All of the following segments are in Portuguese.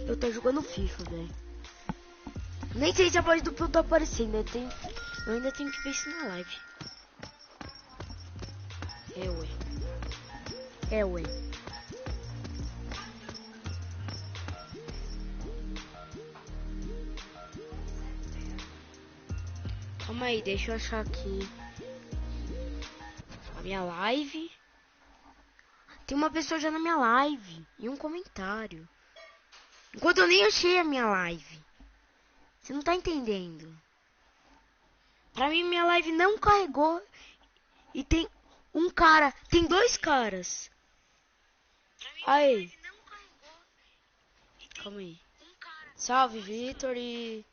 Eu tô jogando FIFA, velho. Nem sei se a voz do Pio tá aparecendo. Eu ainda tenho que ver isso na live. É, ué. Calma aí, deixa eu achar aqui a minha live. Tem uma pessoa já na minha live e um comentário. Enquanto eu nem achei a minha live. Você não tá entendendo. Pra mim, minha live não carregou. E tem um cara. Tem dois caras. Aí. Calma aí. Salve, Vitor e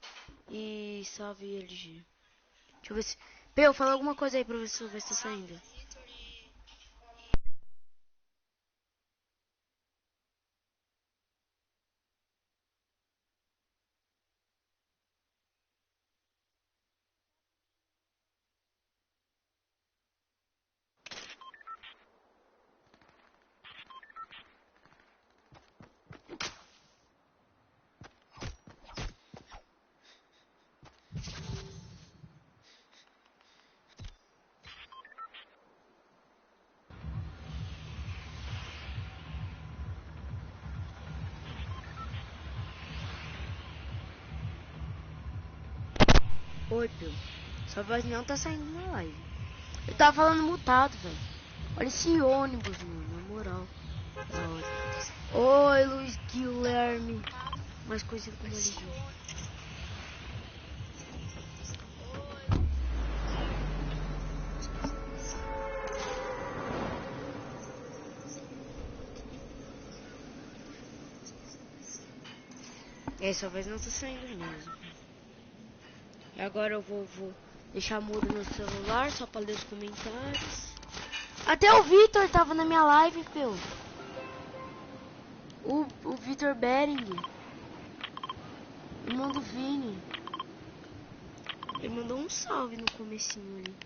salve, LG. Deixa eu ver se... Peu, fala alguma coisa aí pra ver se vai estar saindo. Oi, Peu. Sua voz não tá saindo na live. Eu tava falando mutado, velho. Olha esse ônibus, mano. Na moral. Da hora. Oi, Luiz Guilherme. Mais conhecido como LG. Sua voz não tá saindo mesmo. E agora eu vou deixar mudo no celular só pra ler os comentários. Até o Vitor tava na minha live, Peu. O Vitor Bering. Irmão do Vini. Ele mandou um salve no comecinho ali.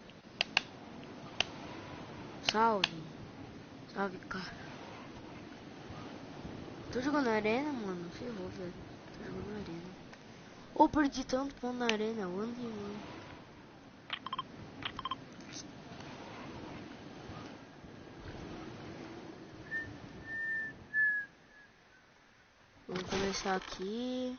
Salve. Salve, cara. Tô jogando arena, mano. Ferrou, velho. Tô jogando arena. Ou perdi tanto pão na arena. Onde, mano? Vamos começar aqui.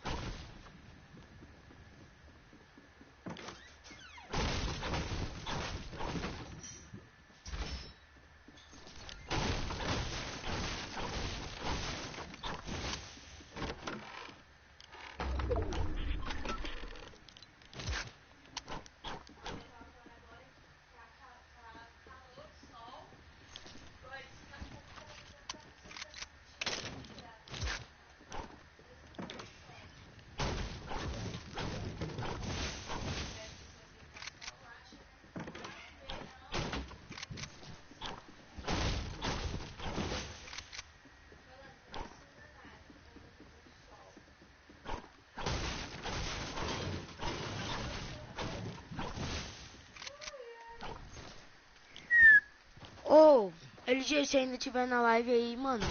Ou, LG, se ainda tiver na live aí, mano,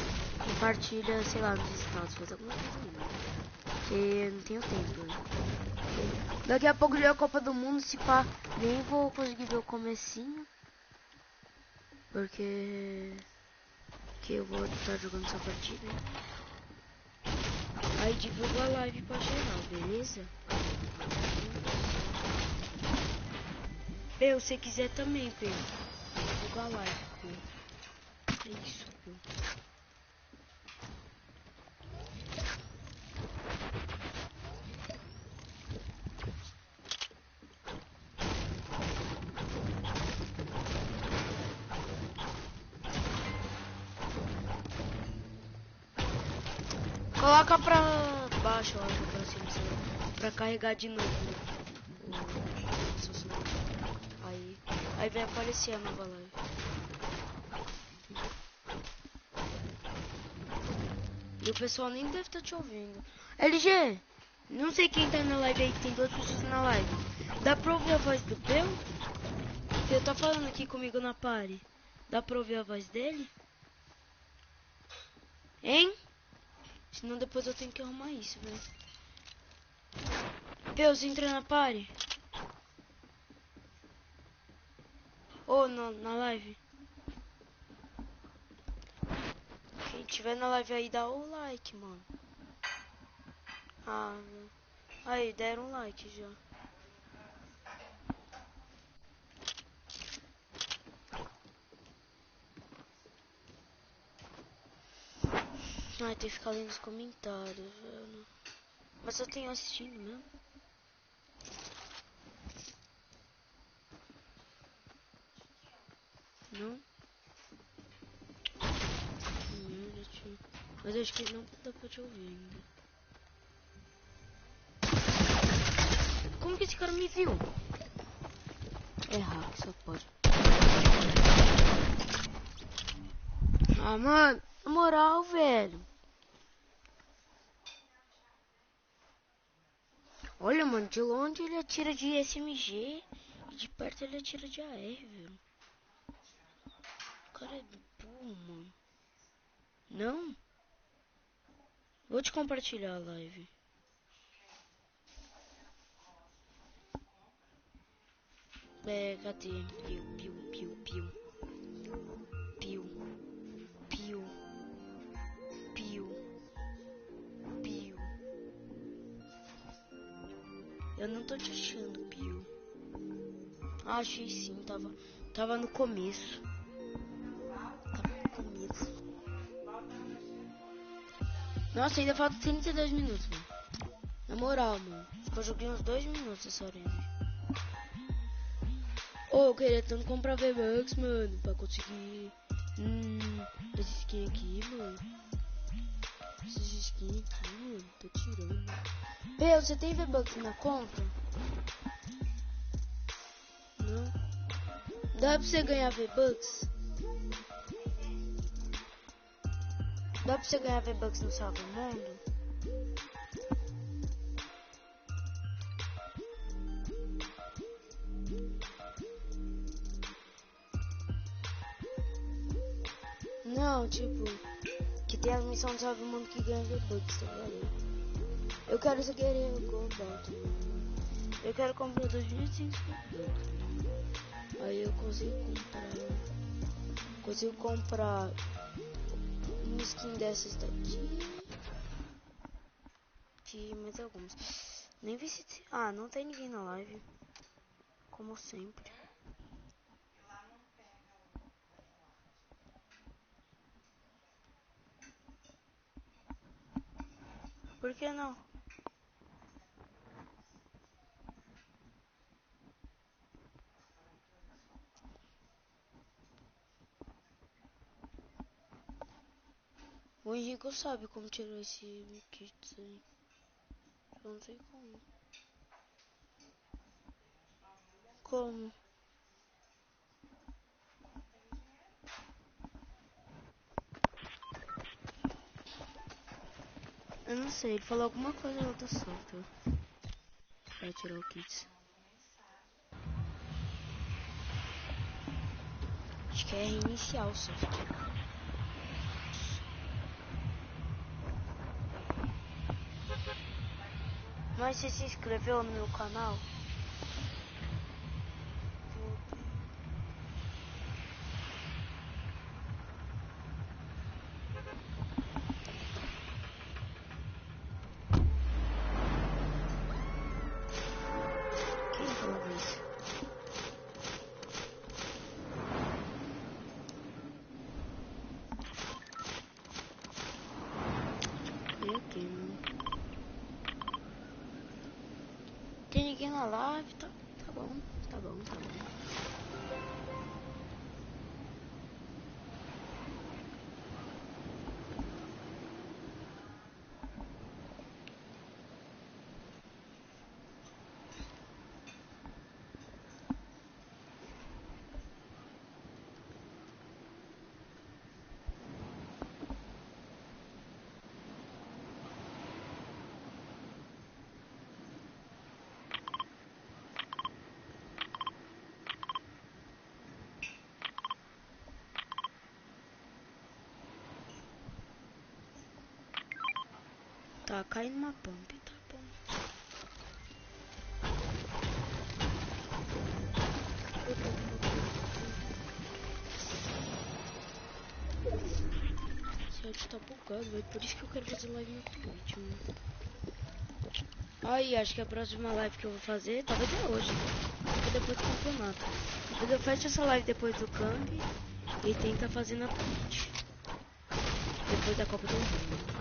compartilha, sei lá, nos status, faz alguma coisa aí, mano. Porque eu não tenho tempo, né? Daqui a pouco já é a Copa do Mundo, se pá, nem vou conseguir ver o comecinho. Porque eu vou estar jogando essa partida. Aí divulga a live pra geral, beleza? Peu, se quiser também, Peu. Divulga a live, Peu. É isso, Peu. Coloca pra baixo, ó, pra cima, pra carregar de novo. Aí vai aparecer a nova live. E o pessoal nem deve estar te ouvindo. LG, não sei quem tá na live aí, que tem duas pessoas na live. Dá pra ouvir a voz do Peu? Ele tá falando aqui comigo na party. Dá pra ouvir a voz dele? Hein? Senão depois eu tenho que arrumar isso, velho. Deus, entra na party. Ou na live. Quem tiver na live aí, dá o like, mano. Ah, aí, deram um like já. Ai, tem que ficar lendo os comentários, velho. Mas eu tenho assistindo mesmo. Não? Community. Mas eu acho que não dá pra te ouvir ainda. Como que esse cara me viu? É hack, só pode. Ah, mano, na moral, velho. Olha, mano, de longe ele atira de SMG e de perto ele atira de AR, velho. O cara é burro, mano. Não? Vou te compartilhar a live. Cadê? Piu, piu, piu, piu. Piu. Piu. Piu. Piu. Eu não tô te achando, Piu. Ah, achei sim, tava no começo. Tava no começo. Nossa, ainda falta 32 minutos, mano. Na moral, mano. Eu joguei uns 2 minutos essa arena. Eu queria tanto comprar V-Bucks, mano, pra conseguir essa skin aqui, mano. Essas skins aqui, mano, tô tirando. Meu, você tem V-Bucks na conta? Não. Dá pra você ganhar V-Bucks? Dá pra você ganhar V-Bucks no Salve Mundo? Não, tipo, que tem a missão do Salve Mundo que ganha V-Bucks, tá ligado? Eu quero essa guerreira global, tá ligado? Eu quero comprar 2.500 V-Bucks. Aí eu consigo comprar uma skin dessas daqui. De mais algumas. Nem vi se... Ah, não tem ninguém na live. Como sempre. Por que não? O Henrique sabe como tirar esse kit aí. Eu não sei como. Como? Eu não sei, ele falou alguma coisa lá do software. Pra tirar o kit. Acho que é reiniciar o software. Mas você se inscreveu no meu canal? Quem falou isso? Eu que não. Tem ninguém na live, tá bom, tá bom, tá bom. Tá caindo uma pump, tá bom. Esse áudio tá bugado, velho. Por isso que eu quero fazer live no Twitch, mano. Aí, acho que a próxima live que eu vou fazer, talvez é hoje, ou depois do campeonato. Depois eu fecho essa live depois do camp e tenta fazer na Twitch. Depois da Copa do Mundo.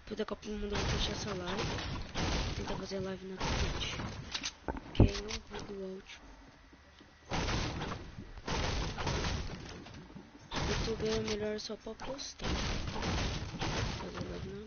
Depois da Copa do Mundo eu vou fechar essa live. Tentar fazer a live na Twitch. Que aí não buga o áudio. YouTube é melhor só pra postar. Fazer live não.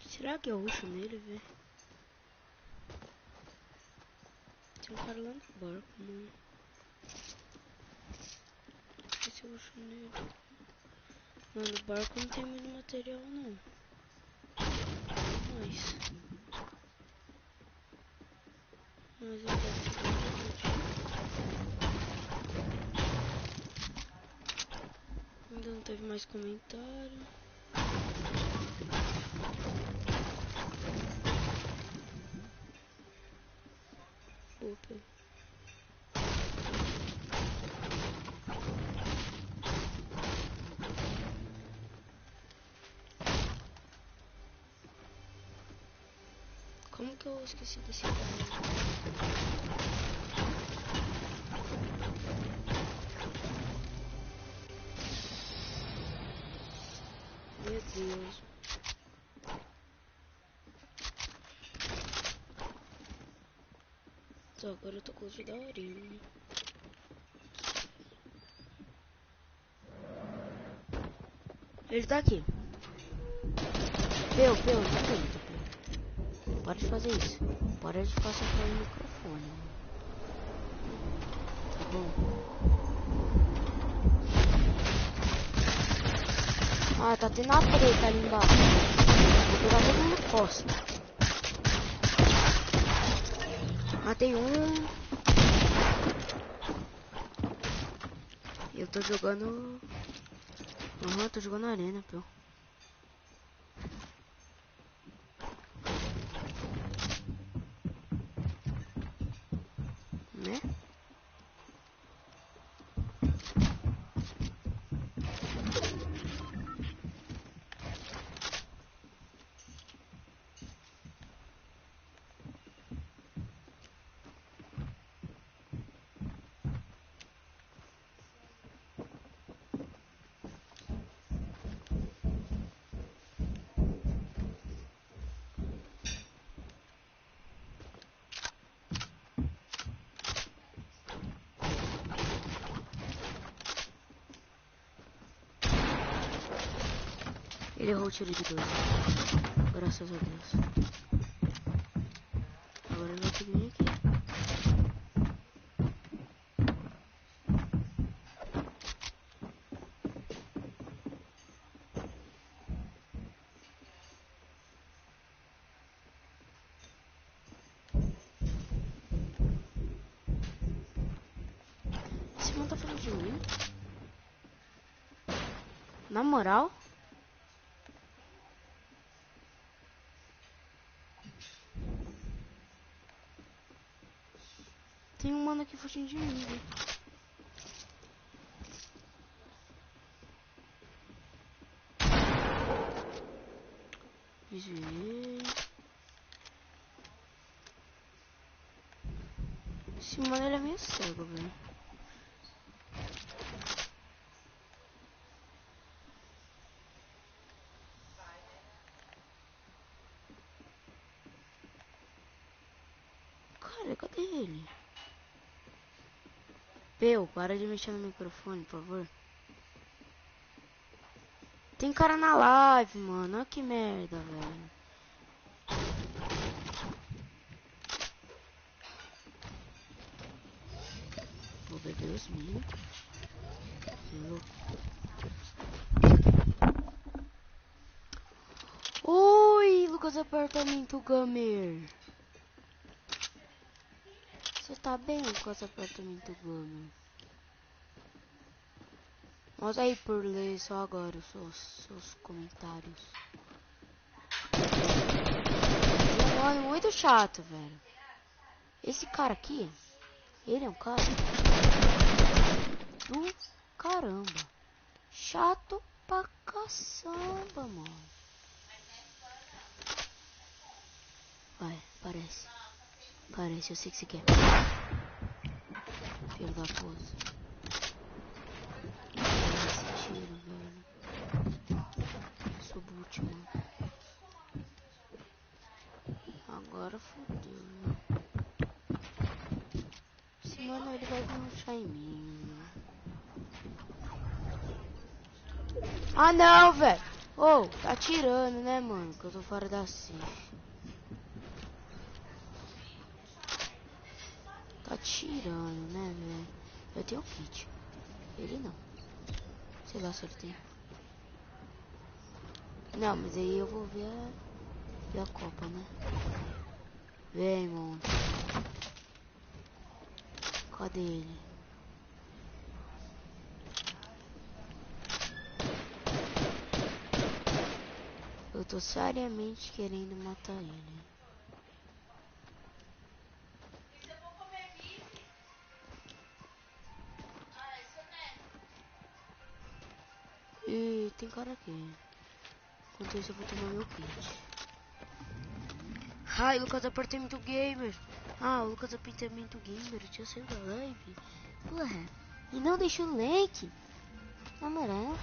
Será que eu rusho nele, velho? Tem um cara lá no barco, mano. Não sei se eu rusho nele. Mano, o barco não tem muito material, não. Mas eu quero ficar ainda não teve mais comentário. Opa. Como que eu esqueci desse cara? Meu Deus. Só agora eu tô com o da horinha. Ele tá aqui. Peu, tá aqui. Para de fazer isso. Para de ficar socando o microfone. Tá bom? Ah, tá tendo uma treta ali embaixo. Vou pegar todo mundo na costa. Matei um. Eu tô jogando... tô jogando arena, pô. Né? Ele errou o tiro de 12. Graças a Deus. Agora ele vai ter que vir aqui. Esse mano tá falando de mim? Na moral? Tem um mano aqui fugindo de mim, velho. Desviei. Esse mano ele é meio cego, velho. Cadê ele? Peu, para de mexer no microfone, por favor. Tem cara na live, mano. Olha que merda, velho. Vou beber os mil. Oi, Lucas Apartamento Gamer. Você tá bem, Lucas Apartamento Gamer? Mostra aí por ler só agora os seus comentários. Mano, muito chato, velho. Esse cara aqui, ele é um cara do caramba. Chato pra caçamba, mano. Vai, parece. Parece, eu sei que você quer. Filho da puta. Esse tiro, velho. Sou boot, mano. Agora fodeu, né? Esse mano, ele vai puxar em mim. Ah, não, velho. Ô, tá atirando, né, mano? Que eu tô fora da safe. Tá atirando, né, velho? Eu tenho kit. Ele não. Sei lá se ele tem. Não, mas aí eu vou ver a Copa, né? Vem, mano. Cadê ele? Eu tô seriamente querendo matar ele. E tem cara aqui. Enquanto isso eu vou tomar meu kit. Ai, Lucas Apartamento Gamer. Ah, o Lucas Apartamento Gamer tinha saído da live. Porra. E não deixou o like. Na moral.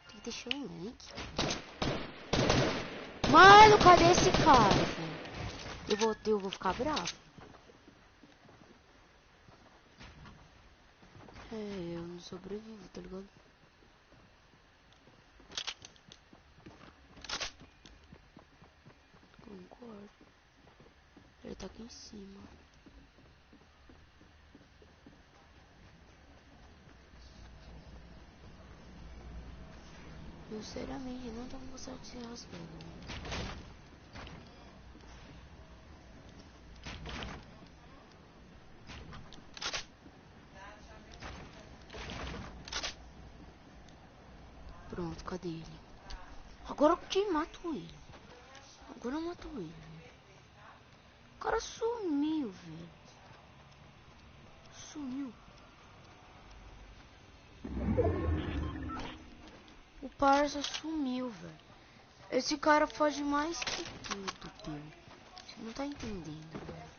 Tem que deixar o like. Mano, cadê esse cara, velho? Eu vou ficar bravo. É, eu não sobrevivo, tá ligado? Concordo. Ele tá aqui em cima. Eu seriamente não tô gostando de ser rasgado. Pronto, cadê ele? Agora eu te mato ele. Agora eu mato ele. O cara sumiu, velho. Sumiu. O parça sumiu, velho. Esse cara foge mais que tudo, Pio. Você não tá entendendo, velho.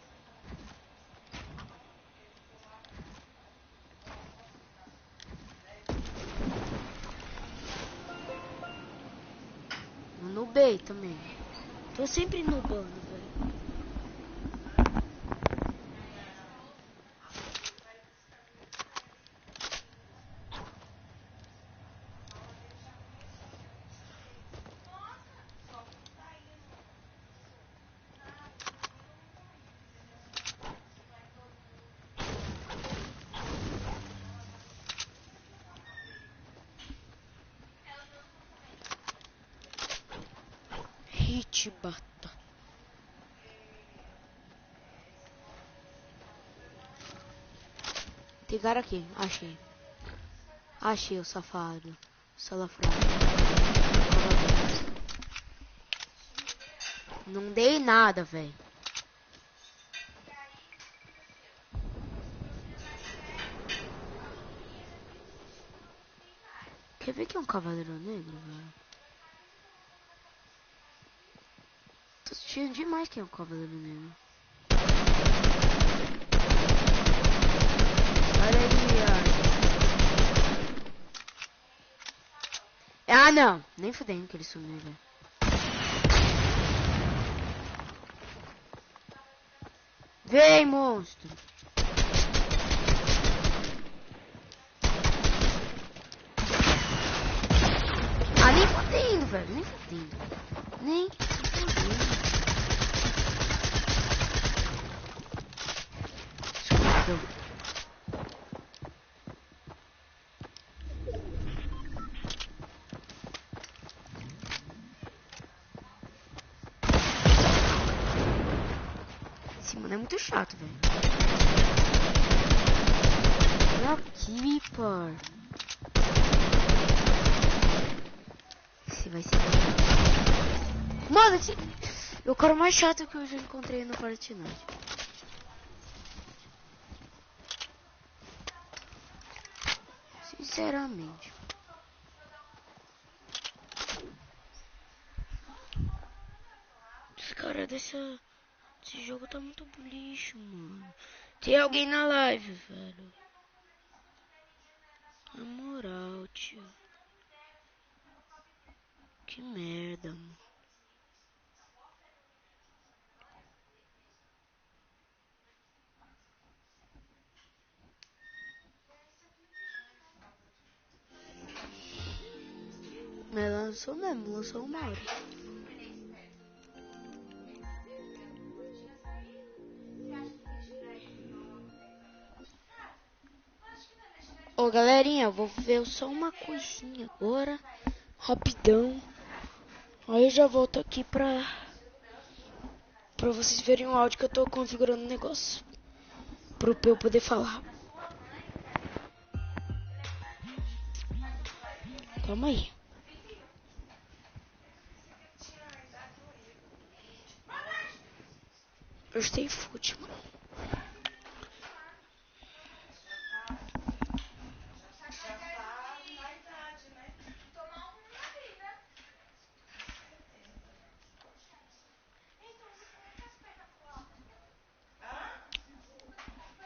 Eu nubei também. Tô sempre nubando, velho. Hit bata. Tem cara aqui, achei. Achei o safado. Salafrão. Não dei nada, velho. Quer ver que é um cavaleiro negro, velho? Tô assistindo demais que é um cavaleiro negro. Olha aí, ó. Ah, não. Nem fudendo que ele sumiu, velho. Vem, monstro. Ah, nem fodendo, velho. Nem fodendo. Nem fodendo. Escuridão. Esse mano é muito chato, velho. Olha aqui, par. Esse vai ser... Mano, esse... é o cara mais chato que eu já encontrei no Fortnite. Sinceramente. Os caras desse jogo tá muito lixo, mano. Tem alguém na live, velho. Na moral, tio. Que merda, mano. Mas lançou mesmo, lançou uma hora. Ô galerinha, eu vou ver só uma coisinha agora. Rapidão. Aí eu já volto aqui pra vocês verem o áudio que eu tô configurando o negócio. Pra eu poder falar. Calma aí. Eu estou fute, mano.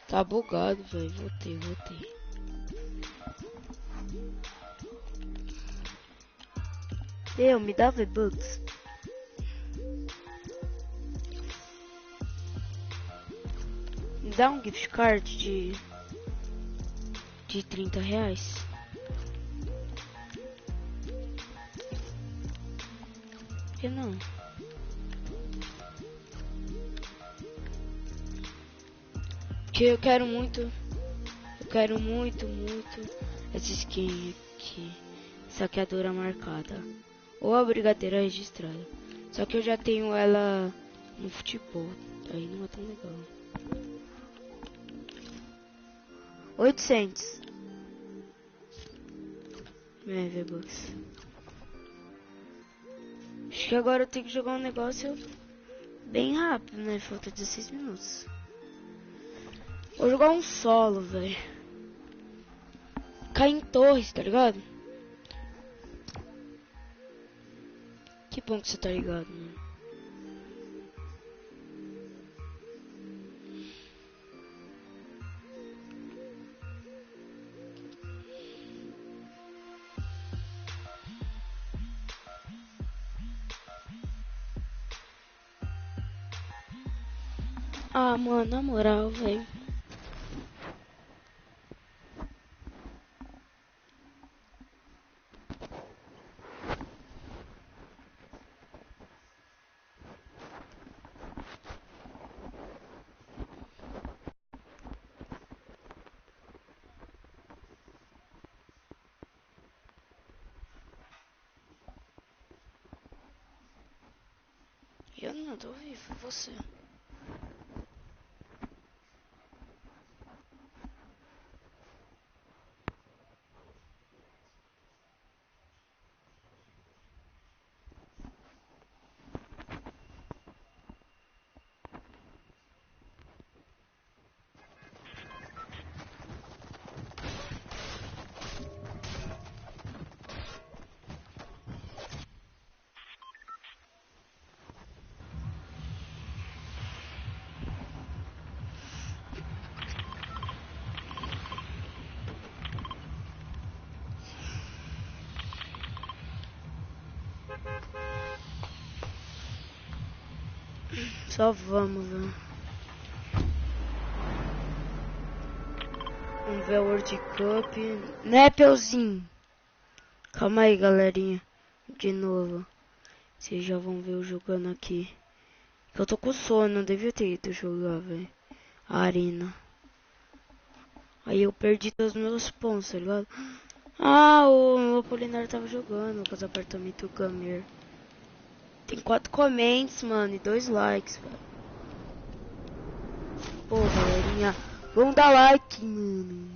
Tá bugado, velho. Voltei. Me dá V-Bucks. Me dá um gift card de R$30. Por que não? Porque eu quero muito essa skin aqui. Saqueadora marcada. Ou a brigadeira registrada. Só que eu já tenho ela no futebol. Aí não é tão legal. 800. V-Bucks. Acho que agora eu tenho que jogar um negócio bem rápido, né? Falta 16 minutos. Vou jogar um solo, velho. Cair em torres, tá ligado? Que bom que você tá ligado, mano. Ah, mano, na moral, velho. Eu não tô vivo, você. Só vamos, velho. ver a World Cup. Né, Pelzinho? Calma aí, galerinha. De novo. Vocês já vão ver eu jogando aqui. Eu tô com sono, não devia ter ido jogar, velho. A arena. Aí eu perdi todos os meus pontos, tá ligado? Ah, o Apolinário tava jogando com os apartamentos Gamer. Tem 4 comments, mano, e 2 likes, velho. Pô, galerinha, vamos dar like, mano.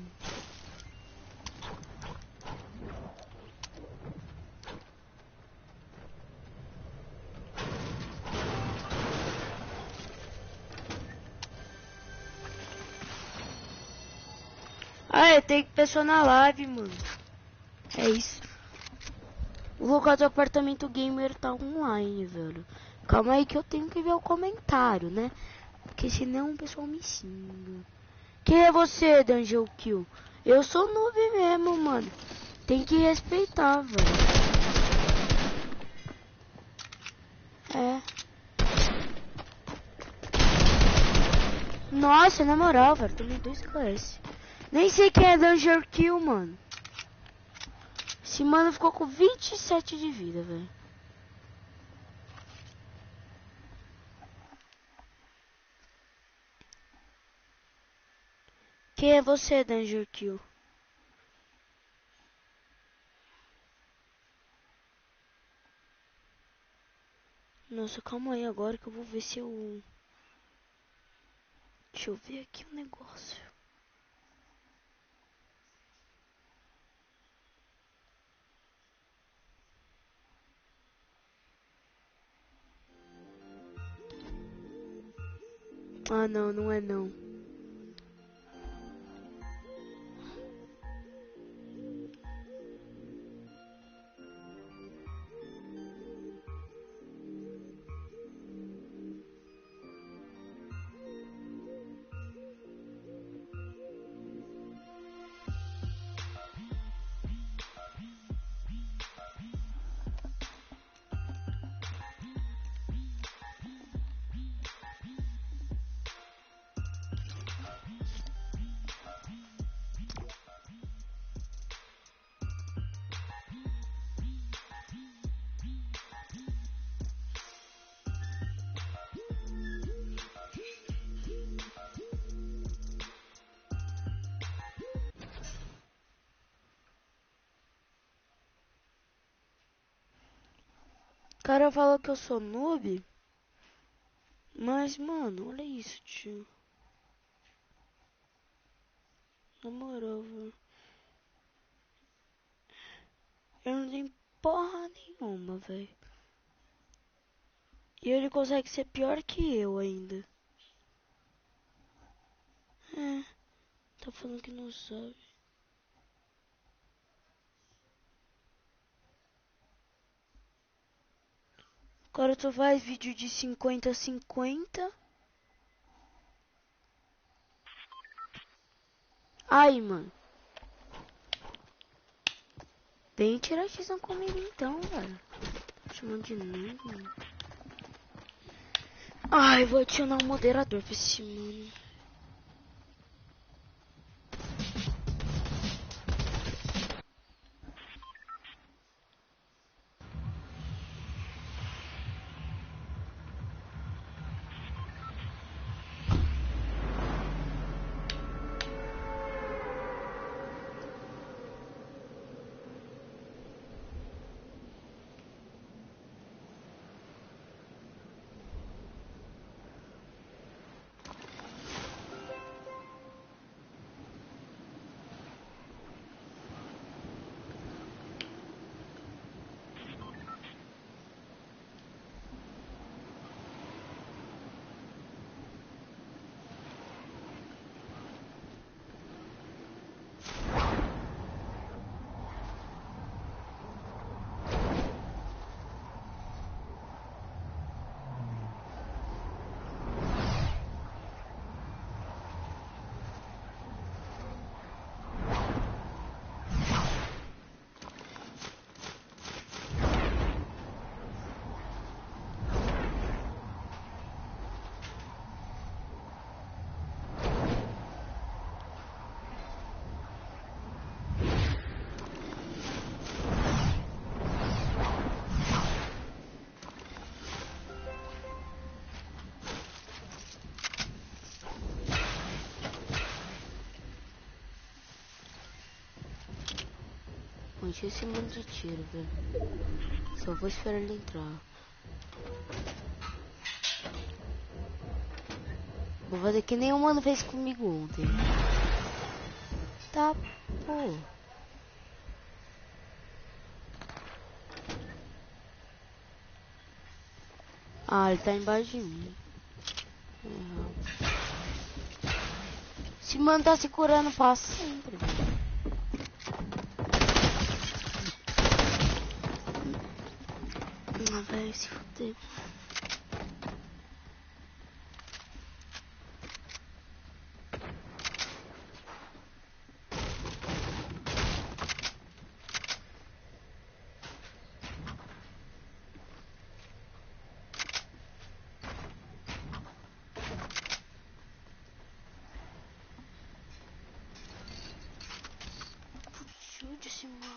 Ah, tem pessoa na live, mano. É isso. O local do apartamento gamer tá online, velho. Calma aí que eu tenho que ver o comentário, né? Porque senão o pessoal me xinga. Quem é você, Dungeon Kill? Eu sou noob mesmo, mano. Tem que respeitar, velho. É. Nossa, na moral, velho. Tomei 2 KS. Nem sei quem é Dungeon Kill, mano. Esse mano ficou com 27 de vida, velho. Quem é você, Danger Kill? Nossa, calma aí agora que eu vou ver se eu... Deixa eu ver aqui o negócio. Ah, não, não é não. O cara falou que eu sou noob. Mas, mano, olha isso, tio. Na moral, velho. Eu não tenho porra nenhuma, velho. E ele consegue ser pior que eu ainda. É, tá falando que não sabe. Agora tu faz vídeo de 50 a 50. Ai, mano. Vem tirar x comigo então, velho. Chamando de noob, mano. Ai, vou adicionar um moderador pra esse mano. Enchi esse mundo de tiro, velho. Só vou esperar ele entrar. Vou fazer que nem o mano fez comigo ontem. Tá, pô. Ah, ele tá embaixo de mim. Esse mano tá se curando pra sempre. Não, velho, se fuder. Ajude-se, mano.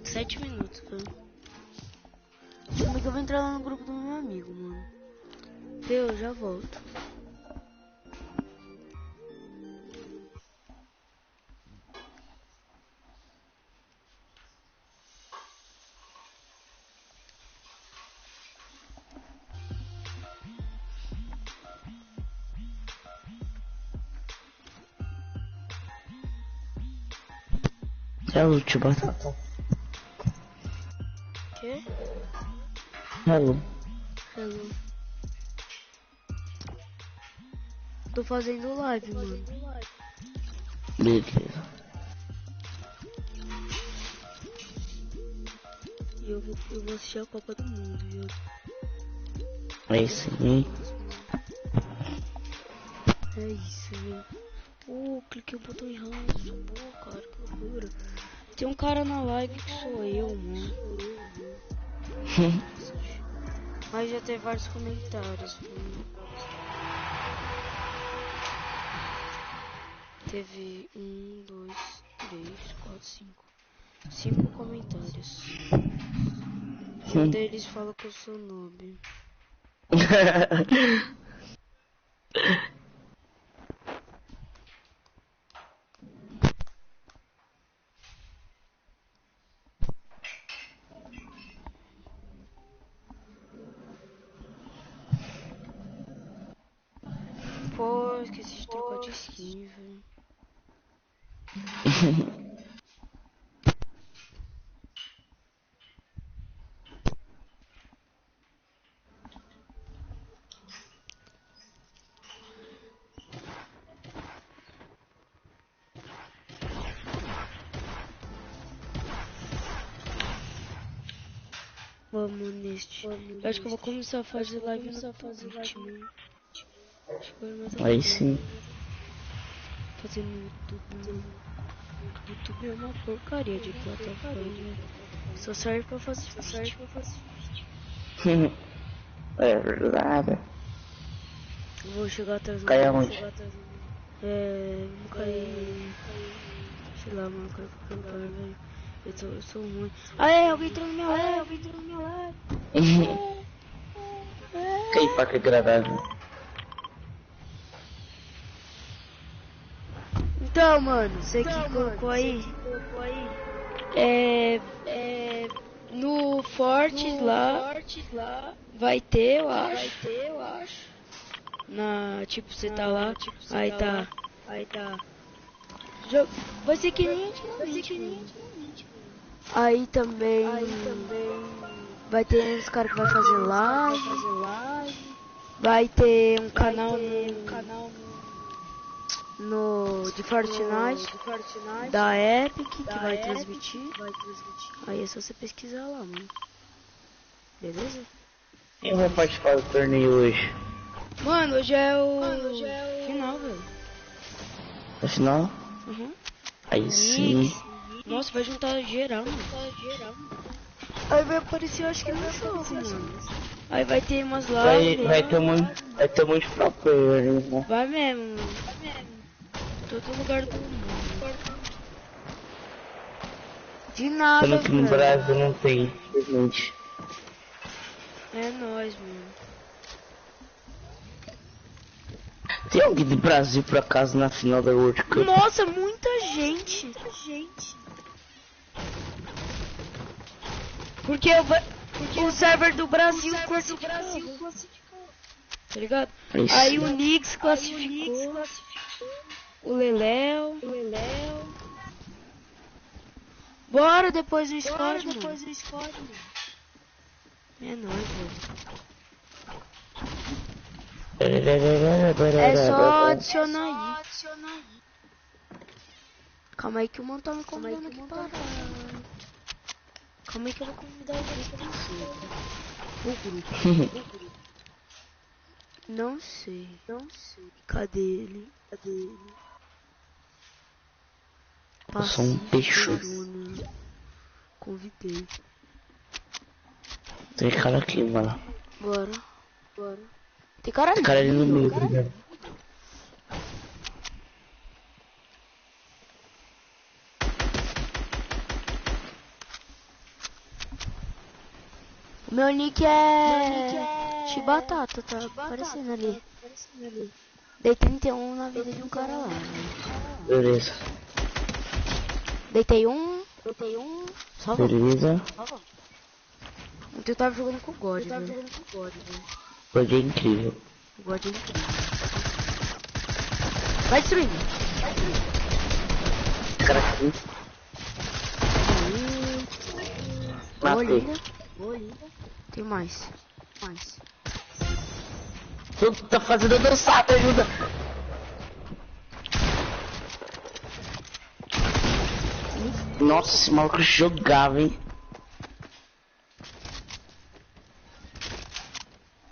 Sete minutos, velho. Como é que eu vou entrar lá no grupo do meu amigo, mano? Eu já volto. Hello, tio Batata. Quê? Hello. Hello. Tô fazendo live, mano. Beleza. E eu vou assistir a Copa do Mundo, viu? Aí sim. É isso, viu? Cliquei o botão errado. Sou boa, cara, que loucura. Tem um cara na live que sou eu, mano. Mas já teve vários comentários, mano. Teve 1, 2, 3, 4, 5. 5 comentários. Um deles fala que eu sou noob. Pô, esqueci de trocar de skin, velho. Vamos neste. Eu acho que eu vou começar a fazer live no Twitch, mano. Aí sim. Fazer no YouTube. YouTube é uma porcaria de plataforma. Só serve pra fazer vídeo. É verdade. Vou chegar atrás do Cai aonde? vamos cair. Sei lá, mano, cai qualquer lugar, velho. Eu sou ruim. Alguém entrou na minha live. Que faca agradável. Então, mano, você que colocou aí. No Fortes lá vai ter, eu acho. Tipo, você tá lá, aí tá. Vai ser que nem antigamente, mano. Aí também vai ter uns caras que vai fazer live. Vai ter um canal de Fortnite da Epic que vai transmitir. Aí é só você pesquisar lá, mano. Beleza? Eu vou participar do torneio hoje. Mano, hoje é o final, velho. No final? Uhum. Aí sim. Nossa, vai juntar geral, mano. Aí vai aparecer, eu acho que no jogo, mano. Aí vai ter umas Vai lives. ter muito pro player, né? Vai mesmo, mano. Todo lugar do mundo. De nada, Pelo que no velho. Brasil não tem, infelizmente. É nóis, mano. Tem alguém do Brasil por acaso na final da World Cup? Nossa, muita gente. Porque o server do Brasil classificou. Tá ligado? Isso. Aí o Nix classificou. O Leléo. Bora depois do Scott, mano. É nóis, velho. É só adicionar aí. Calma aí que o mano tá me convidando aqui para. Calma aí que eu vou convidar ele pro jogo. O grupo. Não sei. Cadê ele? Eu sou um bicho. Convidei. Tem cara aqui, mano. Bora. Tem cara ali. Tem cara ali no meio, tá ligado? Meu nick é Chibatata, tá aparecendo ali. Dei 31 na vida de um cara lá. Beleza. Deitei um. Só vou. Beleza. Ontem eu tava jogando com o God, velho. God é incrível. O God é incrível. Vai destruindo. Cara aqui. Matei. Boa linda. Tem mais. Tu tá fazendo eu dançar, me ajuda. Nossa, esse maluco jogava, hein?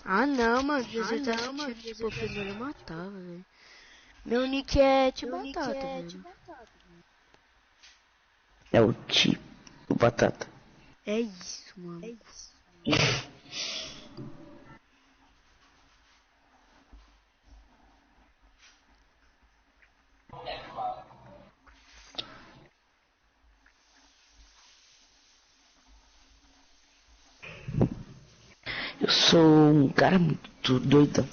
Ah não, mano, Jesus tá sentindo, tipo, eu fiz ele matar, velho. Meu nick é Batata, velho. É o tipo batata. É isso, mano. Eu sou um cara muito doido.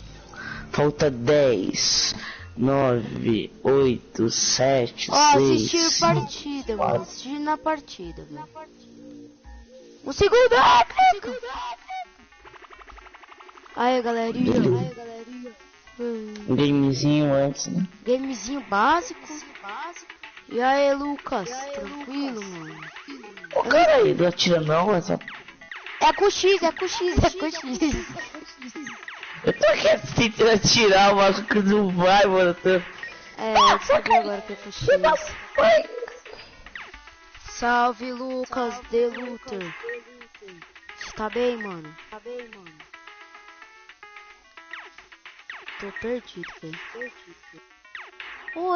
Falta 10, 9, 8, 7, Ó, 6, assistir 5, partida, 4. mano. Assistir na partida, velho. Um segundo! Ah, clica! Aí, galerinha. Um gamezinho antes, né? Gamezinho básico. E aí, Lucas? Tranquilo, mano? Ô, cara aí, não atira não, essa... É com X. Eu tô aqui tentando atirar, o maluco não vai, mano. Eu tô... É, descobri agora que é com X. Salve, Lucas, The Luther. Tá bem, mano? Tô perdido, velho.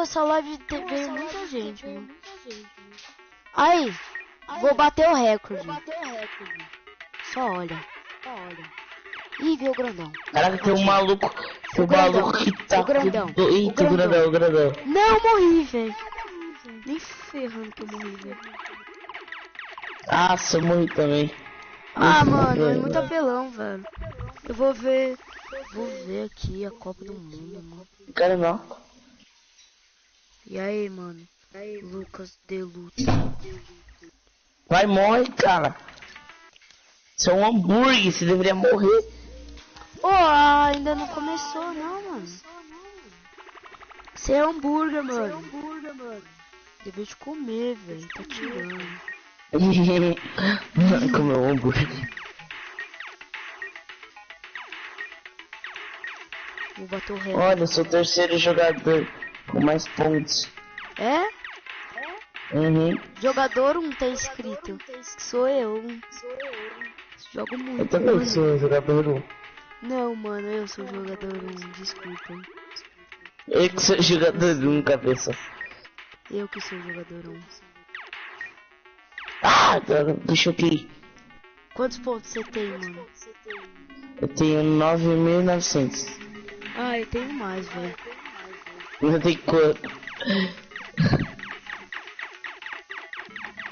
Essa live veio muita gente, mano. Aí, vou bater o recorde. Só olha. Ih, viu o grandão. Caraca, tem um maluco. Tem um maluco que tá. O grandão. Eita, o grandão. Não, morri, velho. Nem ferrando que eu morri, velho. Ah, eu morri também. Ah, mano, é muito apelão, velho. Eu vou ver aqui a Copa do Mundo, mano. Cara, não. E aí, mano? Lucas de Luta. Vai, morre, cara. Você é um hambúrguer, você deveria morrer. Ainda não começou, não, mano. Você é hambúrguer, mano. Devia te comer, velho. Tá tirando. Comeu um hambúrguer. Vou bater o recorde. Olha, eu sou o terceiro jogador com mais pontos. É? Uhum. Jogador 1 tá escrito. Sou eu. Jogo muito. Eu também sou jogador 1. Não, mano, eu sou jogador 1, desculpa. Eu que sou jogador 1, cabeça. Eu que sou jogador 1. Ah, deixa eu aqui. Quantos pontos você tem, mano? Eu tenho 9.900. Ah, eu tenho mais, velho. Eu tenho quanto?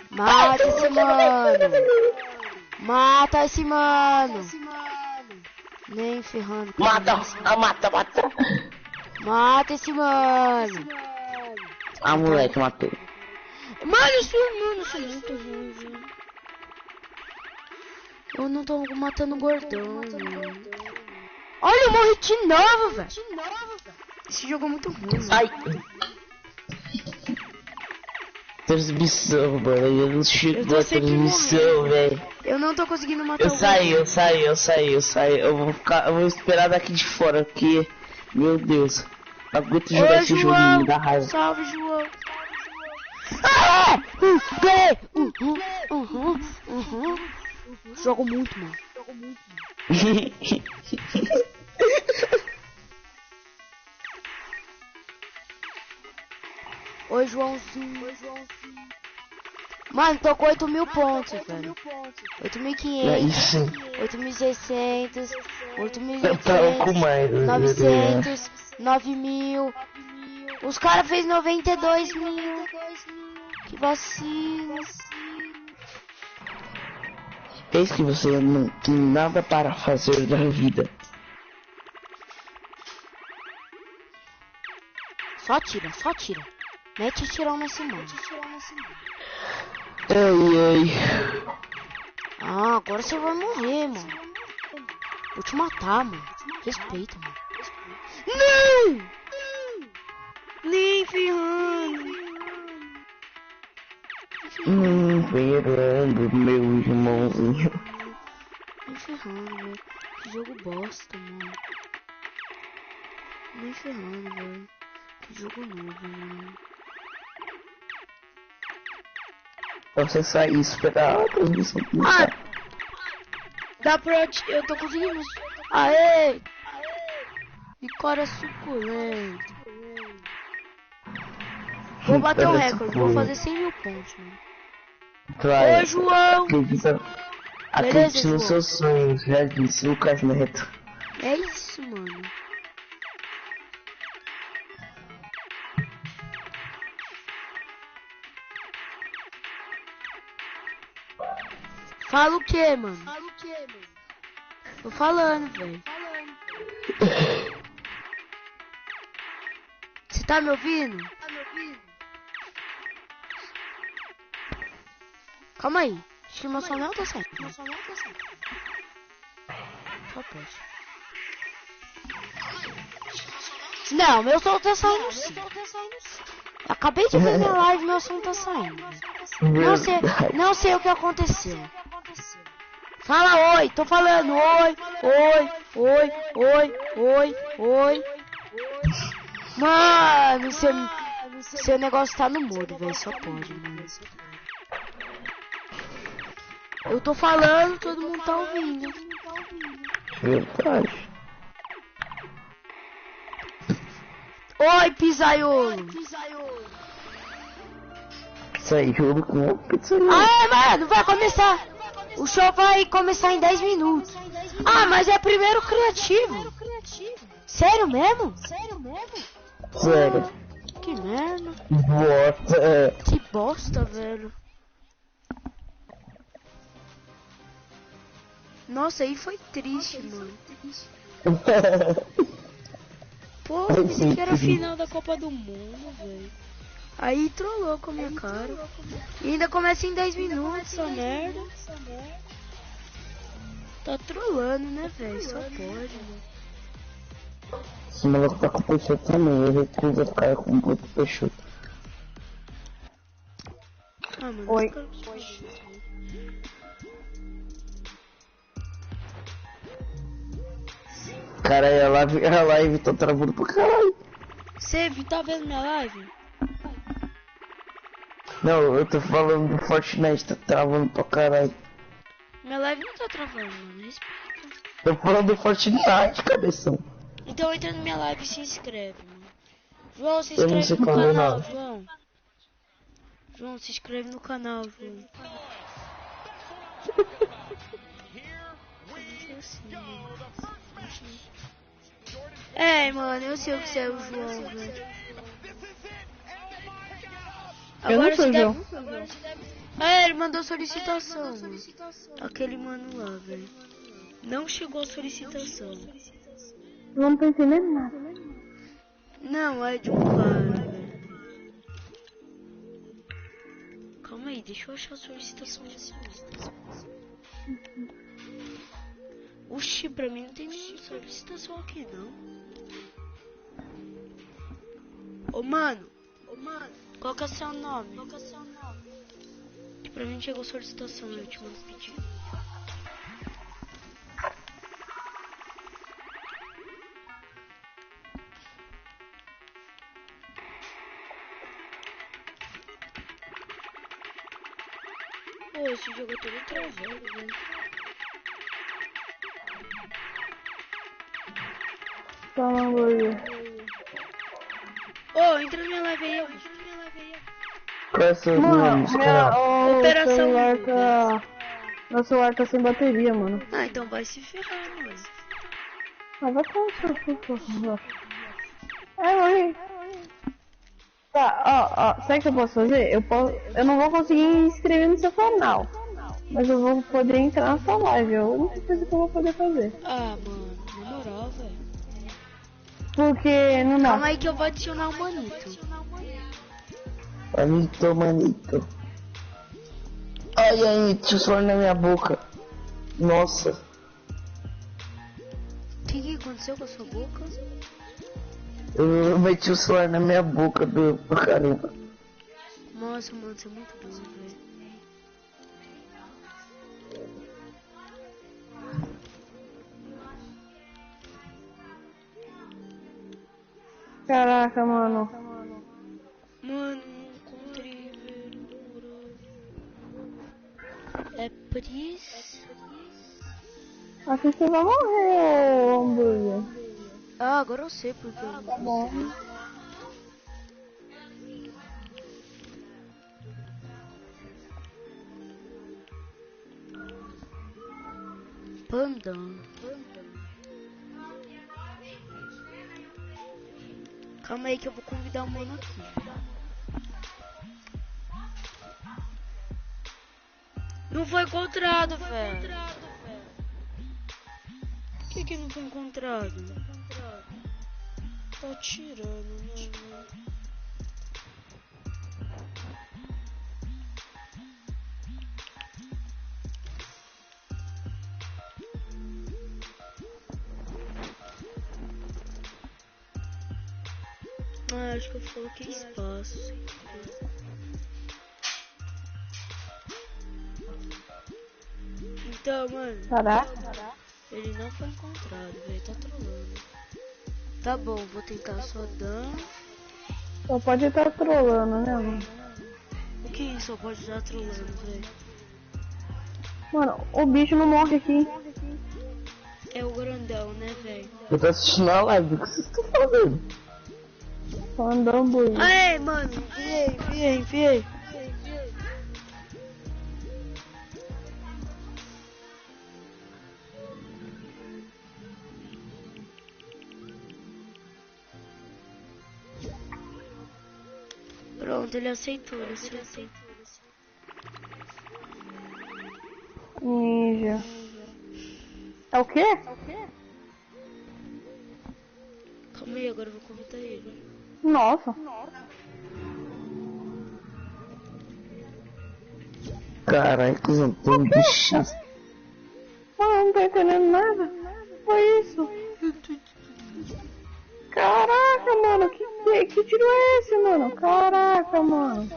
Mata esse mano! Mata esse mano! Nem ferrando. Mata! Mata! Mata esse mano! Moleque, matou. Mano, eu sou muito ruim, velho. Eu não tô matando gordão, mano. Olha, eu morri de novo, velho. Esse jogo é muito ruim, Sai! Transmissão, mano. Eu não chego na transmissão, velho. Eu não tô conseguindo matar Eu saí. Eu vou esperar daqui de fora, porque... Meu Deus. Não aguento jogar esse joguinho, me dá raiva. Salve, João. Jogo muito, mano. Oi, Joãozinho. Mano, tô com 8.000 pontos, velho. 8.500, 8.600, 8.800, 900, 9.000. Os caras fez 92.000. Que vacilo. Eis que você não tem nada para fazer da vida. Só tira. Mete tirão nesse mano. Ai. Ah, agora você vai morrer, mano. Vou te matar, mano. Respeita, mano. Não! Nem ferrando. Verando, meu irmãozinho. Nem ferrando, velho. Que jogo bosta, mano. Nem ferrando, velho. Que jogo novo, mano. Você sair e esperar a transmissão. Dá pra eu tô conseguindo. Aê! E cara suculento. Vou bater o recorde, vou fazer 100.000 pontos, mano. Vai, Oi, João! Acredite nos seus sonhos, já disse Lucas Neto. É isso, mano. Fala o que, mano? Tô falando, velho. Você tá me ouvindo? Calma aí. Acho que meu som não tá saindo. Só pode. Não, meu som tá saindo sim. Acabei de ver minha live, meu som tá saindo. Não sei o que aconteceu. Fala oi, tô falando oi. Mano, seu negócio tá no mudo, velho, só pode, mano. Eu tô falando, todo mundo tá ouvindo. Verdade. Oi, pisaiolo. Saiu com a pizzaiolo. Mano, vai começar. O show vai começar em 10 minutos. Mas é primeiro criativo. Sério mesmo? Sério. Que merda. Bosta. Que bosta, velho. Nossa, aí foi triste, mano. Pô, eu pensei que era a final da Copa do Mundo, velho. Aí trollou com a minha cara. E ainda começa em 10 minutos, essa merda. Tá trollando, né, velho? Só pode, mano. Esse maluco tá com peixoto também. Eu recuso a cara com muito peixoto. Mano. Oi. Caralho, a live tá travando pra caralho. Você tá vendo minha live? Não, eu tô falando do Fortnite, tá travando pra caralho. Minha live não tá travando, mano. Respeita. Tô falando do Fortnite, cabeção. Então entra na minha live e se inscreve, mano. João, se Eu não sei inscreve no qual é, canal, não. João. João, se inscreve no canal, João. Ai, mano, eu sei o que você é o João, velho. Eu não sou o João. Ah, ele mandou solicitação, mano. Aquele mano lá, velho. Não chegou a solicitação. Não tô entendendo nada. Não, é de um cara, velho. Calma aí, deixa eu achar a solicitação desse mano. Oxi, pra mim não tem nenhuma solicitação aqui, não. Ô, mano. Qual que é o seu nome? Pra mim chegou solicitação, eu te mando pedido. Pô, esse jogo é todo travado, velho. Toma, hambúrguer. Ô, entra na minha live aí, Augusto. Qual é o seu Mano, nome, cara? Operação Meu celular tá sem bateria, mano. Ah, então vai se ferrar, mano. Ah, vai com por favor. Morri. Tá, ó, sabe o que eu posso fazer? Eu não vou conseguir inscrever no seu canal. Mas eu vou poder entrar na sua live. É a única coisa que eu vou poder fazer. Ah, mano, na moral, velho. Porque não dá. Calma aí que eu vou adicionar o manito. Manito. Ai, ai, tinha o celular na minha boca. Nossa. O que aconteceu com a sua boca? Eu meti o celular na minha boca, doeu pra caramba. Nossa, mano, você é muito doido, velho. Caraca, mano. Mano, não encontrei, velho. É por isso? Aqui você vai morrer, ô hambúrguer. Ah, agora eu sei porque eu Tá bom. Panda. Calma aí que eu vou convidar o mano aqui. Não foi encontrado, velho. Por que não foi encontrado? Tá tirando, né, mano? Ah, acho que eu coloquei espaço. Sem querer. Então, mano. Caraca. Ele não foi encontrado, velho. Tá trolando. Tá bom, vou tentar só dan. Só pode estar trolando, né, mano? O que só pode estar trolando, velho? Mano, o bicho não morre aqui. É o grandão, né, velho? Eu tô assistindo a live, o que vocês estão fazendo? Falando hambúrguer. Aê, mano, enviei. Pronto, ele aceitou. Ninja. É o quê? Calma aí, agora eu vou convidar ele. Nossa. Caralho, que não tem bicho. Mano, eu não tô entendendo nada. Foi isso? Caraca, mano, que tiro é esse, mano? Caraca, mano.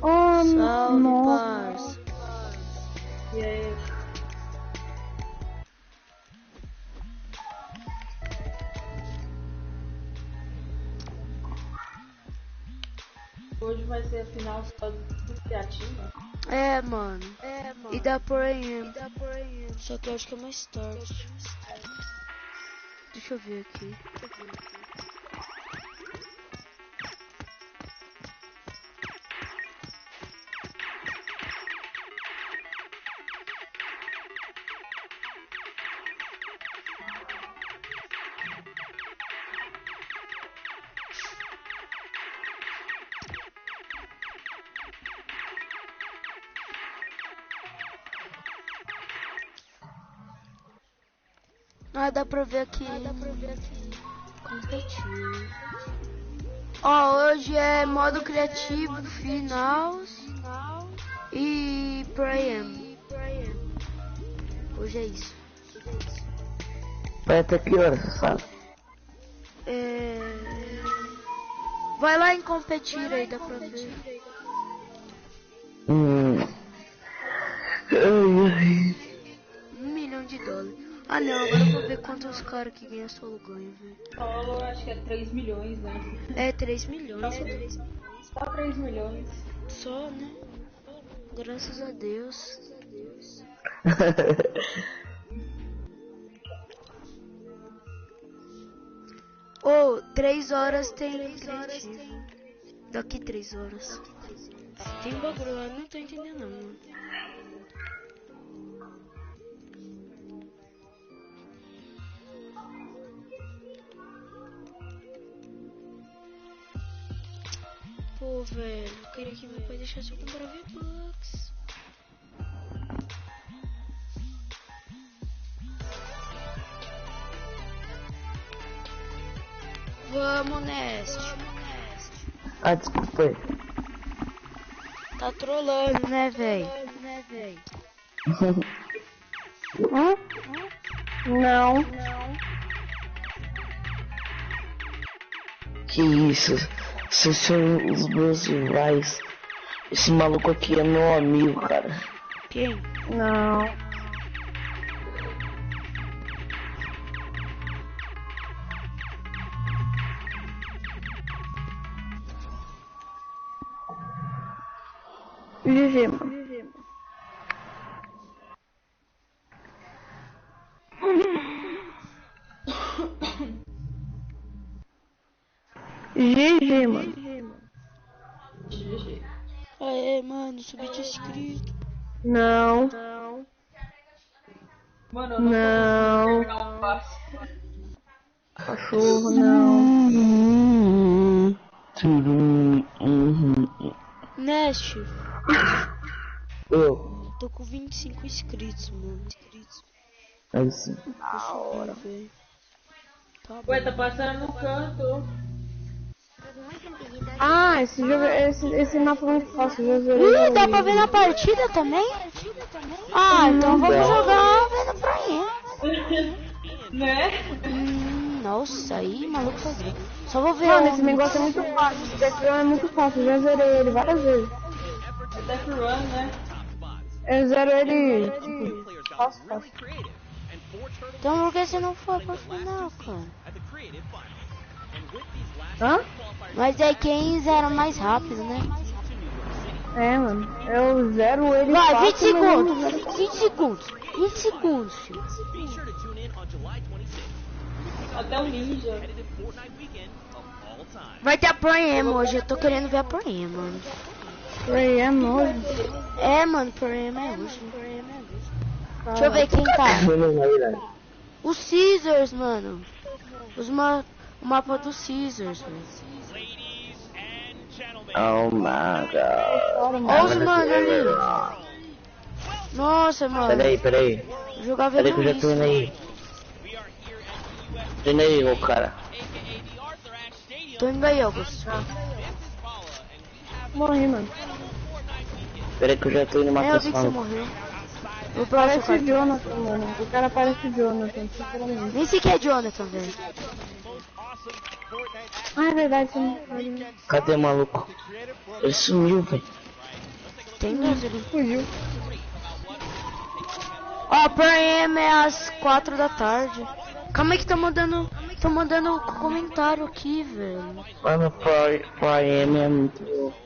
Oh, Salve, nossa. parça. E aí? Hoje vai ser a final só do criativo. É, mano. E dá por aí. Só que eu acho que é mais tarde. Deixa eu ver aqui. Ah, dá pra ver aqui. Competir. Ó, hoje é modo criativo, finals e Prime. Hoje é isso. Vai até que hora, sabe? Vai lá em competir aí, dá pra ver. Ai. $1 milhão. Ah não, agora eu vou ver quantos caras que ganham solo ganham, velho. Solo acho que é 3 milhões, né? É 3 milhões. Só 3 milhões. Só, né? Graças a Deus. Ô, 3 horas tem criativo. Daqui 3 horas. Tem bagulho lá, não tô entendendo não, mano. Pô, velho, eu queria que meu pai deixasse eu comprar V-Bucks. Vamos, Nest. Ah, desculpa aí. Tá trolando, né, velho? Não. Que isso? Vocês são os meus rivais. Esse maluco aqui é meu amigo, cara. Quem? Não. GG, mano. GG, mano. Aê, mano, subi de inscrito. Não. Mano, eu Não. tô conseguindo terminar o passe. Cachorro, não. Nest, Eu. tô com 25 inscritos, mano. Aí sim. Eu subi, velho. Tá bom. Ué, tá passando no canto. Ah, esse jogo, esse mapa é muito fácil. Já zerei. Dá pra ver na partida também? Ah, então vamos jogar vendo pra ele. Né? Nossa, aí, maluco fazer. Só vou ver. Mano, esse negócio é muito fácil. Esse Death Run é muito fácil. Já zerei ele várias vezes. É Death Run, né? Eu zero ele. Tipo, fácil. Então por que você não foi pra final, cara? Hã? Mas é quem zera mais rápido, né? É, mano. Eu zero ele. Vai, 20 fácil, mas eu não zero. segundos. 20 segundos. 20 segundos, filho. Até o Ninja. Vai ter a Pro-Am hoje. Eu tô querendo ver a Pro-Am, mano. Ray é nojo. É, mano, Pro-Am é hoje. Deixa eu ver quem tá. Os Caesars, mano. O mapa dos Caesars, velho. Oh my god. Olha os mano ali. Nossa, mano. Peraí. Jogava Peraí que eu já tô isso. indo aí. Tô indo aí, ô cara. Tô indo aí, Augusto. Morri, mano. Peraí que eu já tô indo matar Eu esse vi que você maluco. morreu. O próximo Parece o Jonathan, mano. O cara parece o Jonathan, sinceramente. Nem sei que é Jonathan, velho. Ah, é verdade, você não sabe. Cadê o maluco? Ele sumiu, velho. Tem dois ali. Fugiu. Ó, Pro-Am é às 4 da tarde. Calma aí que tô mandando comentário aqui, velho. Mano, Prime é muito louco.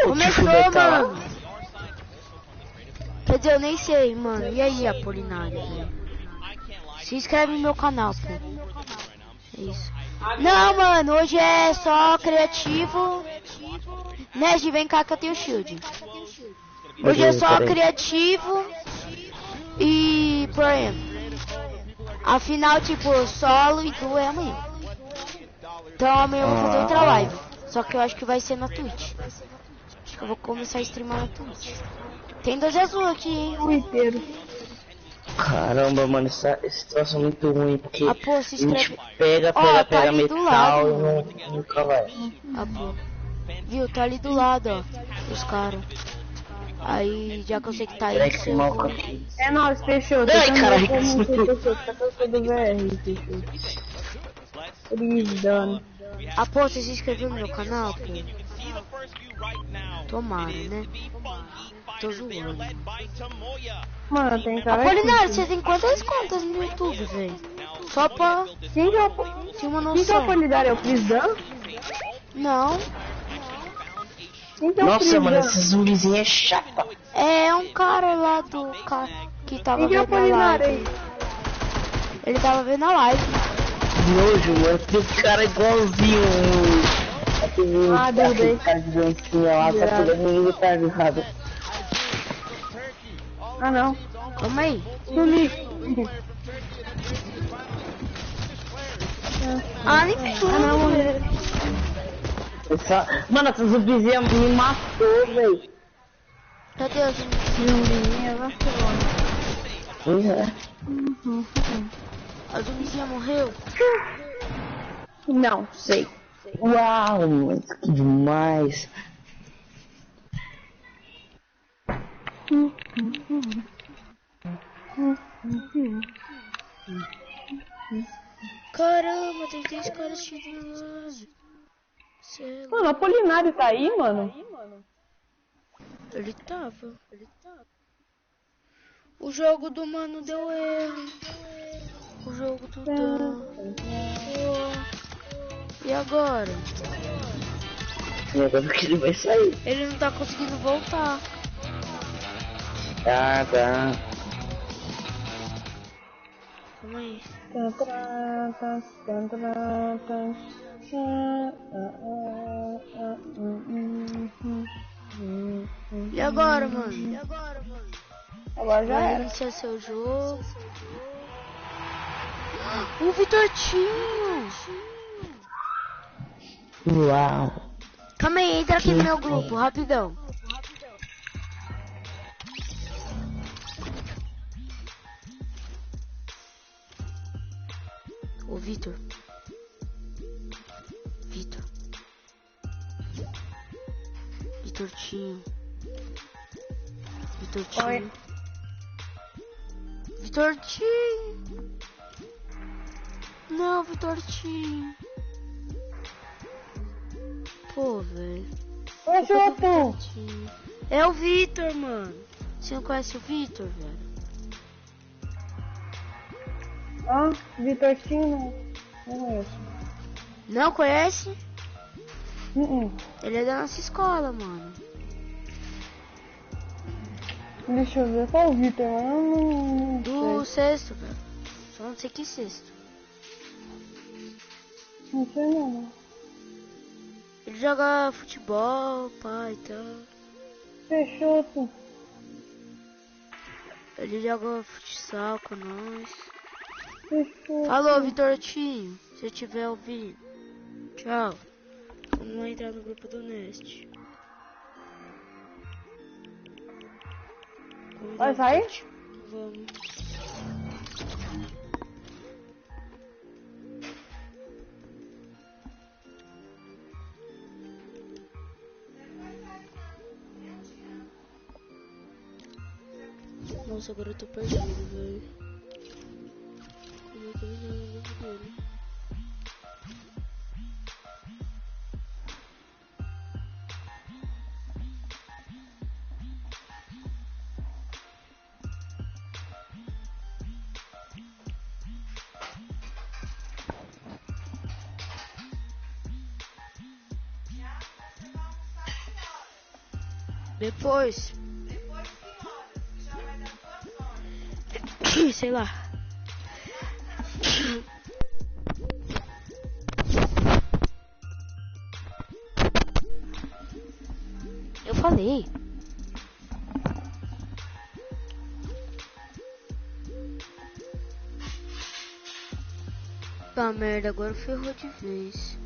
Começou, tá lá. mano. Quer dizer, eu nem sei, mano. E aí, Apolinário, velho? Se inscreve no meu canal, pô. É isso. Não, mano, hoje é só criativo. Nerd, vem cá que eu tenho shield. Hoje é só Peraí. criativo e Pro-Am. Afinal, tipo, solo e duo é amanhã. Então amanhã eu vou fazer outra live. Só que eu acho que vai ser na Twitch. Acho que eu vou começar a streamar na Twitch. Tem 2 azul aqui, hein? O inteiro. Caramba, mano, esse troço é muito ruim, porque Ah, pô, se a gente inscreve. pega, Ó, pega, tá pega ali do metal lado. e nunca vai. Ah, pô. Viu? Tá ali do lado, ó. Os caras. Aí, já que eu sei que tá Peraí que isso, tem eu maluco vou. aqui. É nóis, fechou. Tô Ai, caralho, também como que fechou. Tá cansado do VR, fechou. Please, done. Ah, pô, você se inscreveu no meu canal, pô? Tomara, né? Tô zoando. Mano, tem cara Apolinário, aqui. você tem quantas contas no YouTube, velho? Só pra Quem que é o... ter uma Quem que é o noção. Polidário? É o Prisão? Não, Quem que é o Nossa, mano, Prisão? esse zumbizinho é chata. é um cara lá do que tava Quem que é o vendo a Polinário live. aí? Ele tava vendo a live. Nojo, mano, tem um cara igualzinho. Derrubei. Aquele cara de dancinha lá, tá Virado. pegando ninguém tá errado. Ah, não. Calma aí. Sumi. Ah, nem Ah, não, morreu. Mano, essa zumbizinha me matou, velho. Cadê a zumbi? Zumbinha, vacilona. A zumbizinha morreu? Não, sei. Uau, mano, que demais. Caramba, tem 3 caras tirando. Mano, o Apolinário tá aí, mano? Ele tava. O jogo do mano deu erro. O jogo do Dan. E agora? E agora que ele vai sair. Ele não tá conseguindo voltar. Tá. Calma aí. E agora, mano? Agora já Vai era. iniciar seu jogo. O Vitortinho! Uau. Calma aí, entra aqui no meu grupo, rapidão. Ô, Vitor. Vitortinho. Oi. Vitortinho. Não, Vitortinho. Pô, velho. Fechou, tu. É o Vitor, mano. Você não conhece o Vitor, velho? Ah, Vitortinho. Não conheço. Não conhece? Uh-uh. Ele é da nossa escola, mano. Deixa eu ver qual o Vitor, mas eu não Do sei. sexto, velho. Só não sei que sexto. Não sei não. Ele joga futebol, pai e tal. Fechou, tu. Ele Ele joga futsal com nós. Fechou. Alô, Vitortinho, se eu estiver ouvindo. Tchau. Vamos lá entrar no grupo do Nest. Vai sair? Vamos. Nossa, agora eu tô perdido, velho. Como é que eu vou no grupo dele? Depois. Sei lá. Eu falei. Tá merda, agora ferrou de vez.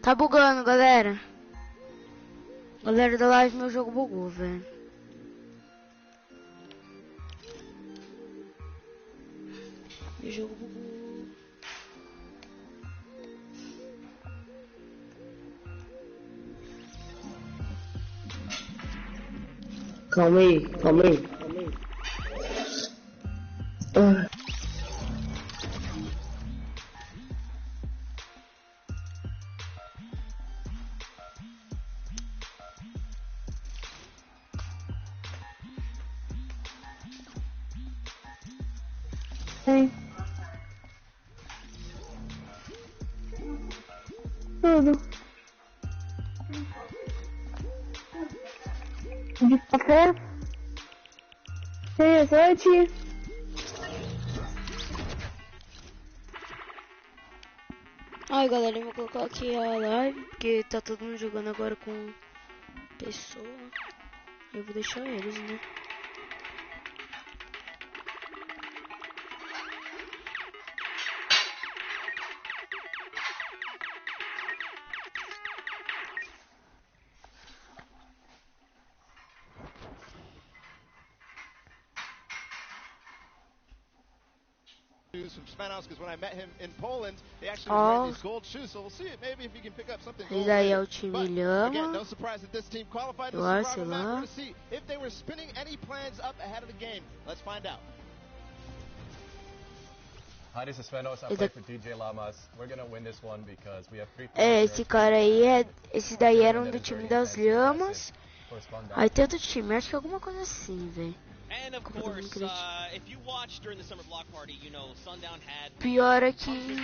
Tá bugando, galera. Galera da live, meu jogo bugou, velho. Meu jogo bugou. Calma aí, calma aí. Ah. Sim. Tudo. De café. Tem azeite. Ai, galera, eu vou colocar aqui a live, porque tá todo mundo jogando agora com pessoa. Eu vou deixar eles, né? From Spanos, because when I met him in Poland, he actually was wearing these gold shoes. So we'll see maybe if he can pick up something gold. Esse daí é o But time again, Lhama. no surprise that this team qualified in Eu the acho, survival map. We're lá. going to see if they were spinning any plans up ahead of the game. Let's find out. Hi, this is Svenos. I play for DJ Lamas. We're gonna win this one because we have 3 É, esse cara aí é. Esses daí eram do time das Lhamas. Aí tem outro time, acho que é alguma coisa assim, velho. And of course, if you watched during the summer block party, you know Sundown had Pior é que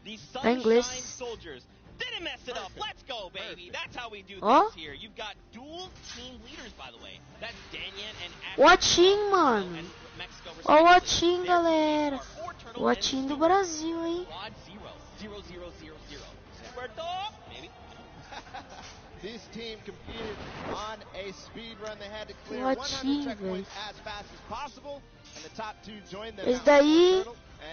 the é inglês. Sunshine Soldiers. Didn't mess it up. Let's go, baby. That's how we do Ó. things here. You've got dual team leaders, by the way. That's Danyan and O Atim, mano. Ó o Atim, galera. O Atim do Brasil, hein? Quad 0, 0, 0, 0, 0. Certo? Maybe. This team competed on a speed run. They had to clear O 100 Atim, checkpoints velho. as fast as possible, and the top 2 joined them. Esse daí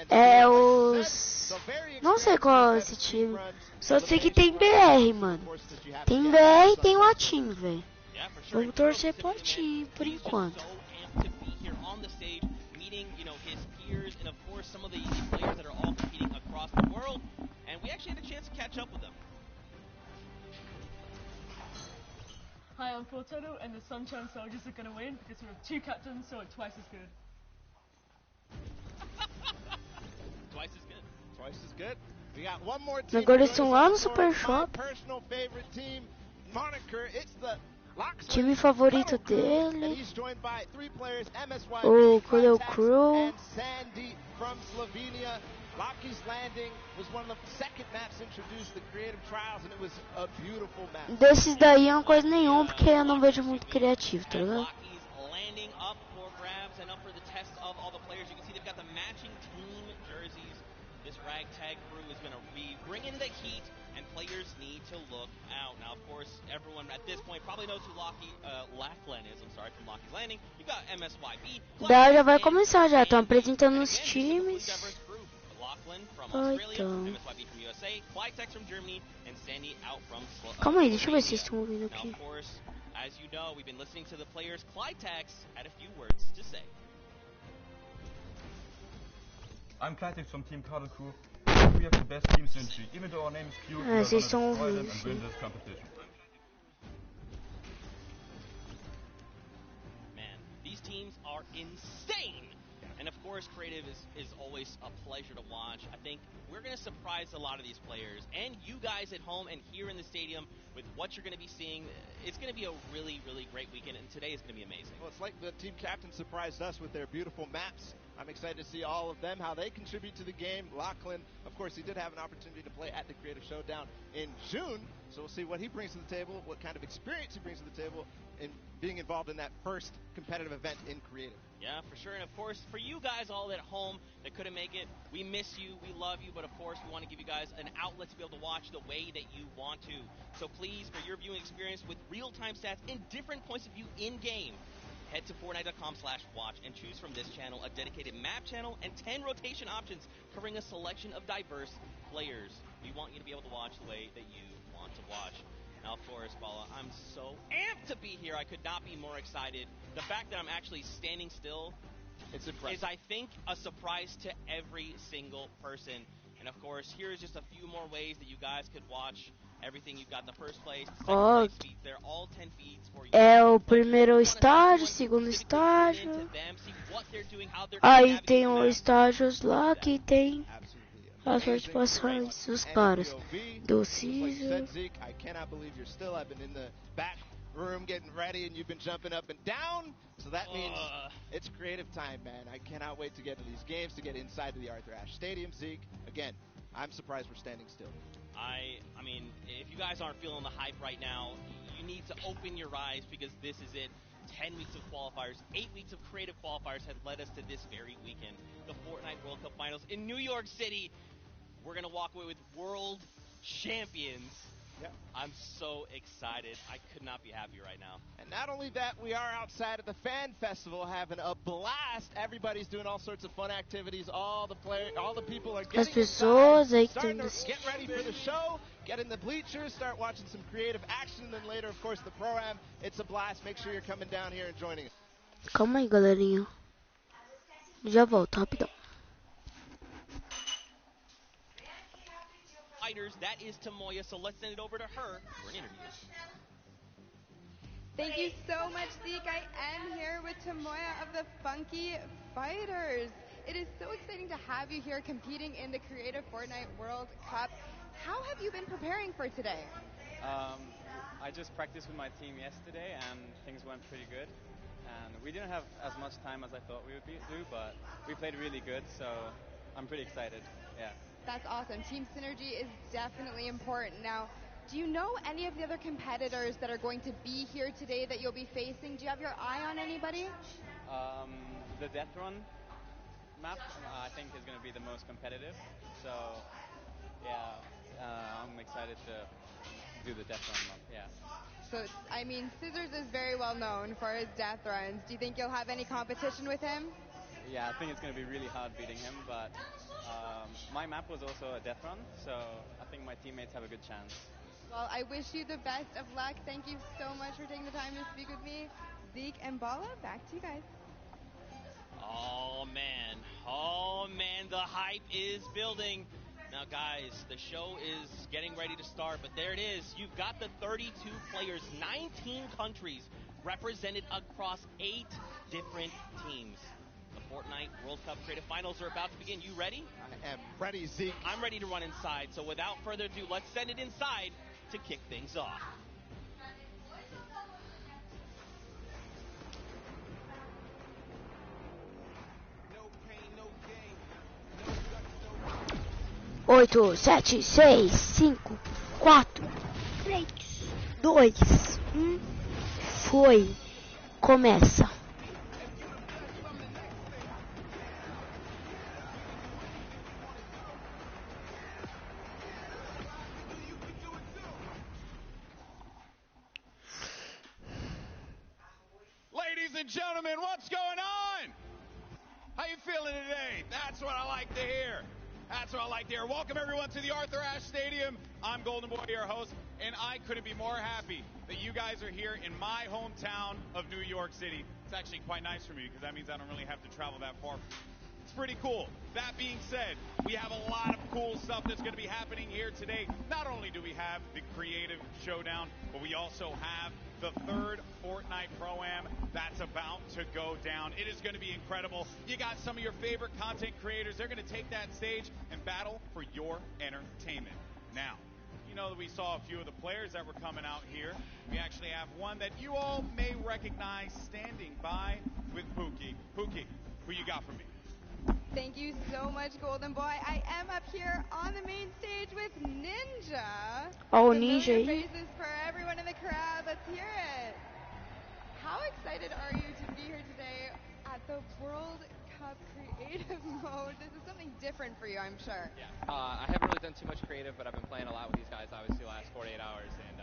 é os... Não sei qual é esse time. Só sei que tem BR, mano. Tem BR e tem o Atim, velho. Vamos torcer pro Atim, por enquanto. Hi, I'm Fortoto, and the Sunshine Soldiers are gonna win because we have 2 captains, so it's twice as good. Twice as good. Twice as good. We got one more team. Agora eles estão lá no Super Shop. Personal favorite team, Moniker. It's the Time favorito dele. and he's joined by 3 players, MSY, O Cordel Crew. and Sandy from Slovenia. Lockie's Landing was one of the second maps introduced to the creative trials, and it was a beautiful map. Desses daí é uma coisa nenhuma, porque eu não vejo muito criativo, tá ligado? Lockie's landing up for grabs and up for the test of all the players. You can see they've got the matching team jerseys. This ragtag crew is going to be bringing the heat, and players need to look out. Now, of course, everyone at this point probably knows who Lachlan is. I'm sorry, from Lockie's Landing. You got MSYB. Daí já vai começar já, estão apresentando os times. Calma aí, deixa eu ver se estão ouvindo aqui. As you know, we've been listening to the players. Clytex had a few words to say. I'm Clytex from Team Cardinal Crew. We have the best team synergy. Even though our name is cute, we are Vocês gonna estão destroy them ouvindo, and sim. win this competition. Man, these teams are insane. And of course, creative is always a pleasure to watch. I think we're going to surprise a lot of these players and you guys at home and here in the stadium with what you're going to be seeing. It's going to be a really, really great weekend, and today is going to be amazing. Well, it's like the team captain surprised us with their beautiful maps. I'm excited to see all of them, how they contribute to the game. Lachlan, of course, he did have an opportunity to play at the Creative Showdown in June, so we'll see what he brings to the table, what kind of experience he brings to the table in being involved in that first competitive event in Creative. Yeah, for sure. And of course, for you guys all at home that couldn't make it, we miss you, we love you, but of course, we want to give you guys an outlet to be able to watch the way that you want to. So please, for your viewing experience with real-time stats and different points of view in-game, head to Fortnite.com/watch and choose from this channel a dedicated map channel and 10 rotation options covering a selection of diverse players. We want you to be able to watch the way that you want to watch. Now, of course, Bala, I'm so amped to be here. I could not be more excited. The fact that I'm actually standing still It's impressive. is, I think, a surprise to every single person. And, of course, here's just a few more ways that you guys could watch everything you've got in the first place, the second place feeds. They're all 10 feeds for you. É o primeiro estágio, segundo estágio. Aí tem os estágios lá que tem as participações dos caras. Do Caesar. I cannot believe you're still. I've been in the back room getting ready and you've been jumping up and down. So that means it's creative time, man. I cannot wait to get to these games, to get inside to the Arthur Ashe Stadium. Zeke, again, I'm surprised we're standing still. I mean, if you guys aren't feeling the hype right now, you need to open your eyes because this is it. 10 weeks of qualifiers, 8 weeks of creative qualifiers had led us to this very weekend. The Fortnite World Cup Finals in New York City. We're going to walk away with world champions. Yep. I'm so excited. I could not be happier right now. And not only that, we are outside at the fan festival having a blast. Everybody's doing all sorts of fun activities. All the people are As getting pessoas aí inside, que starting tem to get ready for the show, get in the bleachers, start watching some creative action, and then later, of course, the pro-am. It's a blast. Make sure you're coming down here and joining us. Calma aí, galerinha. Já volto, rapidão. That is Tamoya, so let's send it over to her for an interview. Thank you so much, Zeke. I am here with Tamoya of the Funky Fighters. It is so exciting to have you here competing in the Creative Fortnite World Cup. How have you been preparing for today? I just practiced with my team yesterday and things went pretty good. And we didn't have as much time as I thought we would do, but we played really good, so I'm pretty excited. Yeah. That's awesome. Team synergy is definitely important. Now, do you know any of the other competitors that are going to be here today that you'll be facing? Do you have your eye on anybody? The Death Run map, I think, is going to be the most competitive. So, yeah, I'm excited to do the Death Run map, yeah. So, I mean, Scissors is very well known for his death runs. Do you think you'll have any competition with him? Yeah, I think it's going to be really hard beating him, but my map was also a death run, so I think my teammates have a good chance. Well, I wish you the best of luck. Thank you so much for taking the time to speak with me. Zeke and Bala, back to you guys. Oh, man, the hype is building. Now, guys, the show is getting ready to start, but there it is. You've got the 32 players, 19 countries represented across 8 different teams. The Fortnite World Cup Creative Finals are about to begin. You ready? I am ready, Zeke. I'm ready to run inside, so without further ado, let's send it inside to kick things off. Oito, sete, seis, cinco, quatro, três, dois, foi. Começa. Ladies and gentlemen, what's going on? How you feeling today? That's what I like to hear. That's what I like to hear. Welcome, everyone, to the Arthur Ashe Stadium. I'm Golden Boy, your host, and I couldn't be more happy that you guys are here in my hometown of New York City. It's actually quite nice for me because that means I don't really have to travel that far. It's pretty cool. That being said, we have a lot of cool stuff that's going to be happening here today. Not only do we have the Creative Showdown, but we also have the third Fortnite Pro-Am that's about to go down. It is going to be incredible. You got some of your favorite content creators. They're going to take that stage and battle for your entertainment. Now, you know that we saw a few of the players that were coming out here. We actually have one that you all may recognize standing by with Pookie. Pookie, who you got for me? Thank you so much, Golden Boy. I am up here on the main stage with Ninja. Oh, Familiar Ninja. faces for everyone in the crowd. Let's hear it. How excited are you to be here today at the World Cup Creative Mode? This is something different for you, I'm sure. Yeah. I haven't really done too much creative, but I've been playing a lot with these guys, obviously, the last 48 hours. And,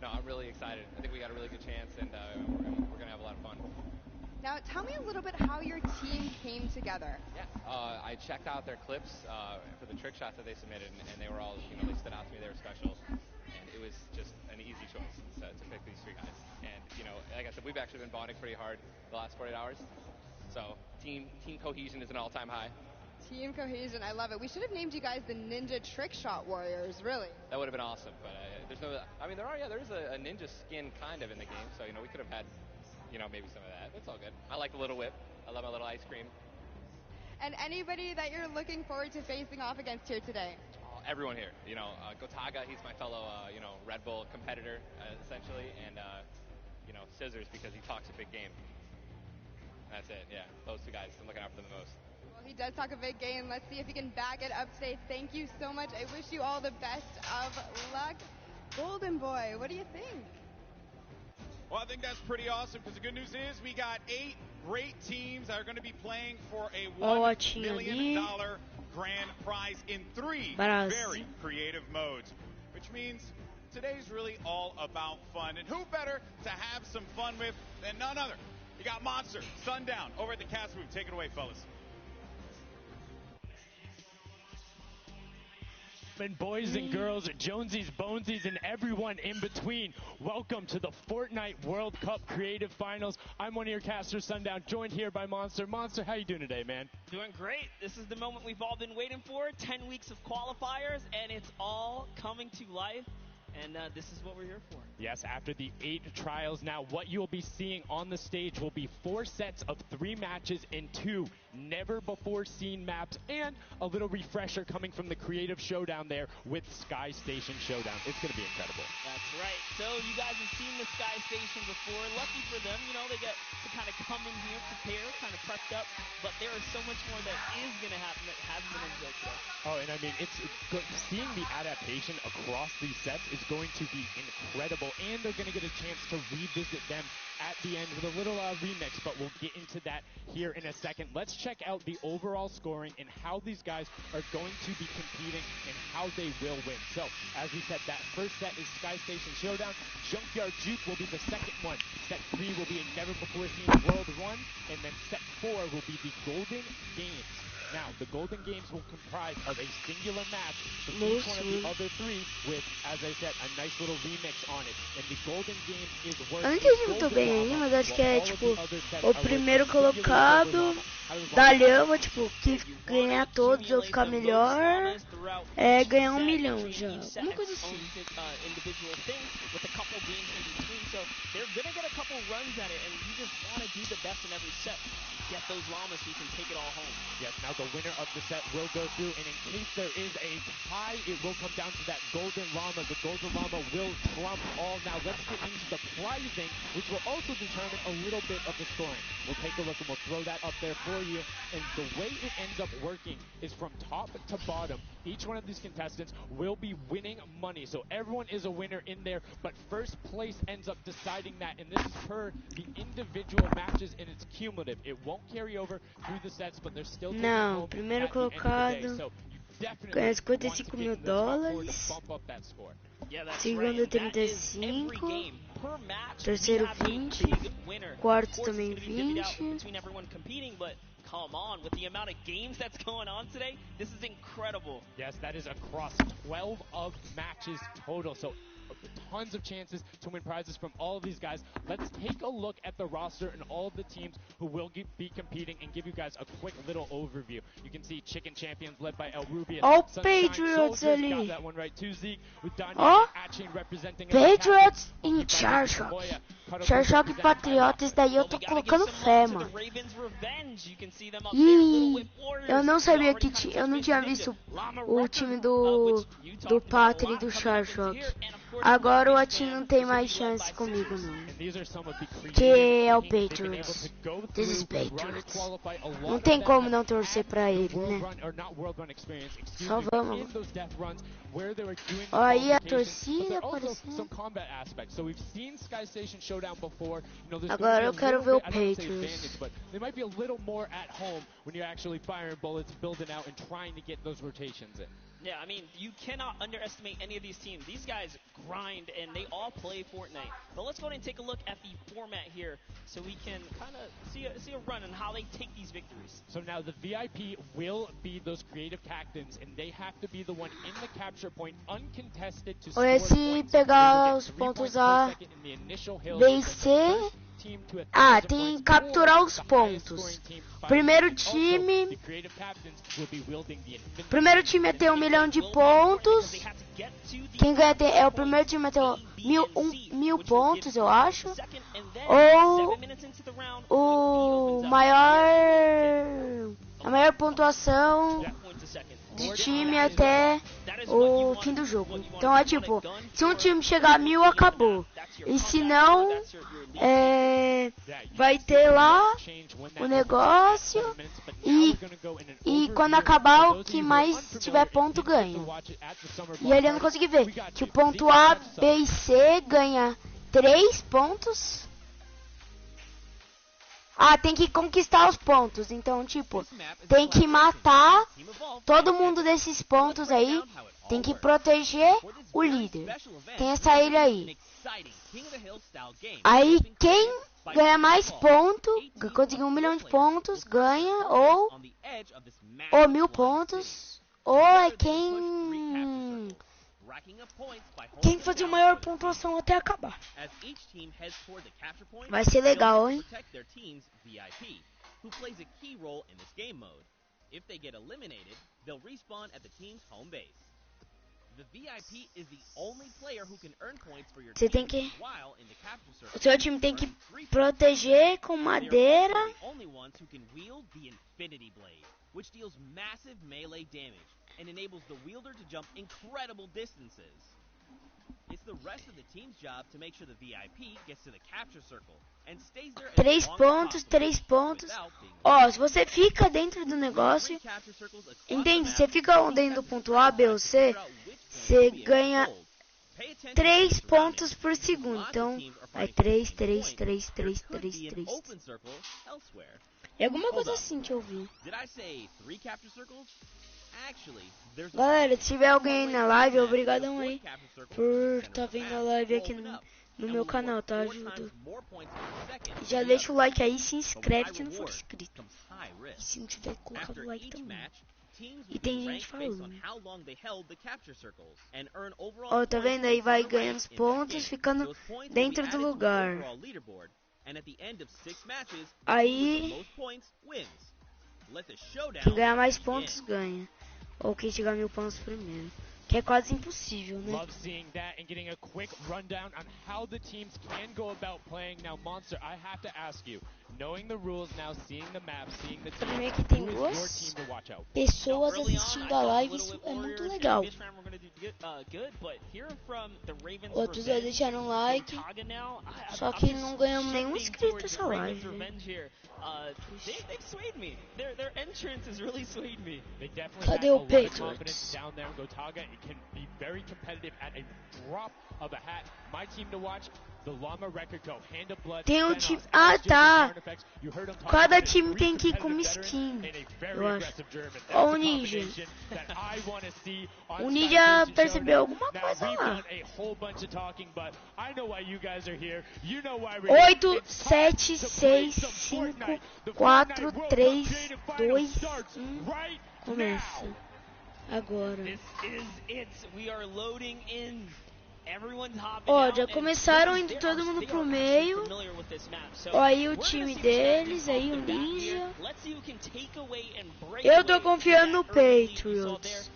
no, I'm really excited. I think we got a really good chance, and we're going to have a lot of fun. Now, tell me a little bit how your team came together. Yeah, I checked out their clips for the trick shots that they submitted, and they were all, they stood out to me. They were special, and it was just an easy choice to pick these three guys. And like I said, we've actually been bonding pretty hard the last 48 hours. So team cohesion is an all-time high. Team cohesion, I love it. We should have named you guys the Ninja Trick Shot Warriors, really. That would have been awesome, but there's no. I mean, there is a ninja skin kind of in the game, so we could have had, maybe some of that. It's all good. I like the little whip. I love my little ice cream. And anybody that you're looking forward to facing off against here today? Everyone here. Gotaga, he's my fellow, Red Bull competitor, essentially, and Scissors because he talks a big game. That's it. Yeah, those two guys I'm looking out for the most. Well, he does talk a big game. Let's see if he can back it up today. Thank you so much. I wish you all the best of luck. Golden Boy, what do you think? Well, I think that's pretty awesome because the good news is we got 8 great teams that are going to be playing for a $1 million grand prize in 3 very creative modes, which means today's really all about fun. And who better to have some fun with than none other? You got Monster, Sundown, over at the cast booth. Take it away, fellas. And boys and girls, Jonesies, Bonesies, and everyone in between, welcome to the Fortnite World Cup Creative Finals. I'm one of your casters, Sundown, joined here by Monster. Monster, how you doing today, man? Doing great. This is the moment we've all been waiting for. 10 weeks of qualifiers, and it's all coming to life. And this is what we're here for. Yes, after the 8 trials, now what you'll be seeing on the stage will be 4 sets of 3 matches in 2 never-before-seen maps, and a little refresher coming from the Creative Showdown there with Sky Station Showdown. It's going to be incredible. That's right. So you guys have seen the Sky Station before. Lucky for them, they get to kind of come in here, prepare, kind of prepped up. But there is so much more that is going to happen that hasn't been unveiled today. Oh, and I mean, seeing the adaptation across these sets is going to be incredible, and they're going to get a chance to revisit them at the end with a little remix, but we'll get into that here in a second. Let's check out the overall scoring and how these guys are going to be competing and how they will win. So, as we said, that first set is Sky Station Showdown. Junkyard Juke will be the second one. Set 3 will be a never-before-seen World Run, and then set 4 will be the Golden Games. Now, the Golden Games will comprise of a singular match for each one of the other 3 with, as I said, a nice little remix on it. And the Golden Games is worth... Eu não entendi muito bem aí, mas acho que é, tipo, o primeiro colocado da lhama, tipo, que ganhar todos ou ficar melhor, ganhar $1 milhão já. Alguma coisa assim. So they're going to get a couple runs at it, and you just want to do the best in every set. Get those llamas so you can take it all home. Yes, now the winner of the set will go through, and in case there is a tie, it will come down to that golden llama. The golden llama will trump all. Now let's get into the prizing, which will also determine a little bit of the scoring. We'll take a look, and we'll throw that up there for you. And the way it ends up working is from top to bottom. Each one of these contestants will be winning money. So everyone is a winner in there, but first place ends up deciding that, and this is per the individual matches, and it's cumulative. It won't carry over through the sets, but there's still Não, primeiro colocado ganha $55 mil. Segundo 35, terceiro 20, quarto também 20. Come on, with the amount of games that's going on today, this is incredible. Yes, that is across 12 of matches total. So tons of chances to win prizes from all of these guys. Let's take a look at the roster and all of the teams who will be competing and give you guys a quick little overview. You can see Chicken Champions led by El Rubius. Oh, Patriots ali. Got that one right. 2 Zeke with Daniel Achin representing Patriots em Charshock. Charshock e Patriotas, daí eu tô colocando fé, mano. E eu não sabia que eu não tinha visto o time do Patri e do Charshock. Agora o Atin não tem mais chance comigo, não. Que é o Patriots. This is Patriots. Não tem como não torcer pra ele, né? Só vamos. Ó, aí a torcida aparecendo. Agora eu quero ver o Patriots. They might be a little more at home when you're actually firing bullets, building out, and trying to get those rotations in. Yeah, I mean, you cannot underestimate any of these teams. These guys grind, and they all play Fortnite. But let's go ahead and take a look at the format here so we can kind of see a run on how they take these victories. So now the VIP will be those creative captains, and they have to be the one in the capture point, uncontested to score Ou se points. pegar os pontos A, B e C. Ah, tem que capturar os pontos. Primeiro time a ter 1 milhão de pontos. Quem ganha é o primeiro time a ter 1.000 pontos, eu acho. Ou a maior pontuação de time até o fim do jogo. Então é tipo, se um time chegar a 1.000, acabou. E se não, vai ter lá o negócio e quando acabar, o que mais tiver ponto ganha. E ali eu não consegui ver que o ponto A, B e C ganha 3 pontos. Ah, tem que conquistar os pontos. Então, tipo, tem que matar todo mundo desses pontos aí. Tem que proteger o líder. Tem essa ilha aí. Aí, quem ganha mais pontos, conseguir 1 milhão de pontos, ganha. Ou 1.000 pontos. Ou é quem fazer a maior pontuação até acabar. Vai ser legal, hein? Você tem que... O seu time tem que proteger com madeira. And enables the wielder to jump incredible distances. It's the rest of the team's job to make sure the VIP gets to the capture circle and stays there. 3 pontos, 3 pontos. Ó, se você fica dentro do negócio, entende? Você fica dentro do ponto A, B ou C, você ganha 3 pontos por segundo. Então, vai 3, 3, 3, 3, 3, 3. É alguma coisa assim que eu vi. Galera, se tiver alguém aí na live, obrigadão aí por estar vendo a live aqui no meu canal, tá? Ajuda. Já deixa o like aí, se inscreve se não for inscrito. E se não tiver, colocado o like também. E tem gente falando. Ó, tá vendo aí? Vai ganhando os pontos, ficando dentro do lugar. Aí, quem ganhar mais pontos ganha. Ou quem chegar a 1.000 pontos primeiro. Que é quase impossível, né? Love seeing that and getting a quick rundown on how the teams can go about playing. Now, Monster, I have to ask you, knowing the rules now, seeing the map, seeing the team, Também que tem who is duas your team to watch out? pessoas assistindo a live, isso é muito legal. Outros já deixaram like, só que não ganhamos nenhum inscrito nessa live. Cadê o Patriots? It can be very competitive at a drop of a hat. My team to watch, the Llama Record Go, Hand of Blood. Tem um time. Ah, tá. Cada time tem que ir com uma skin, eu acho. Ó, o Ninja. O Ninja percebeu alguma coisa lá. 8, 7, 6, 5, 4, 3, 2, 1. Começa. Agora. Ó, já começaram indo todo mundo pro meio. Ó, aí o time deles, aí o Ninja. Eu tô confiando no Patriots.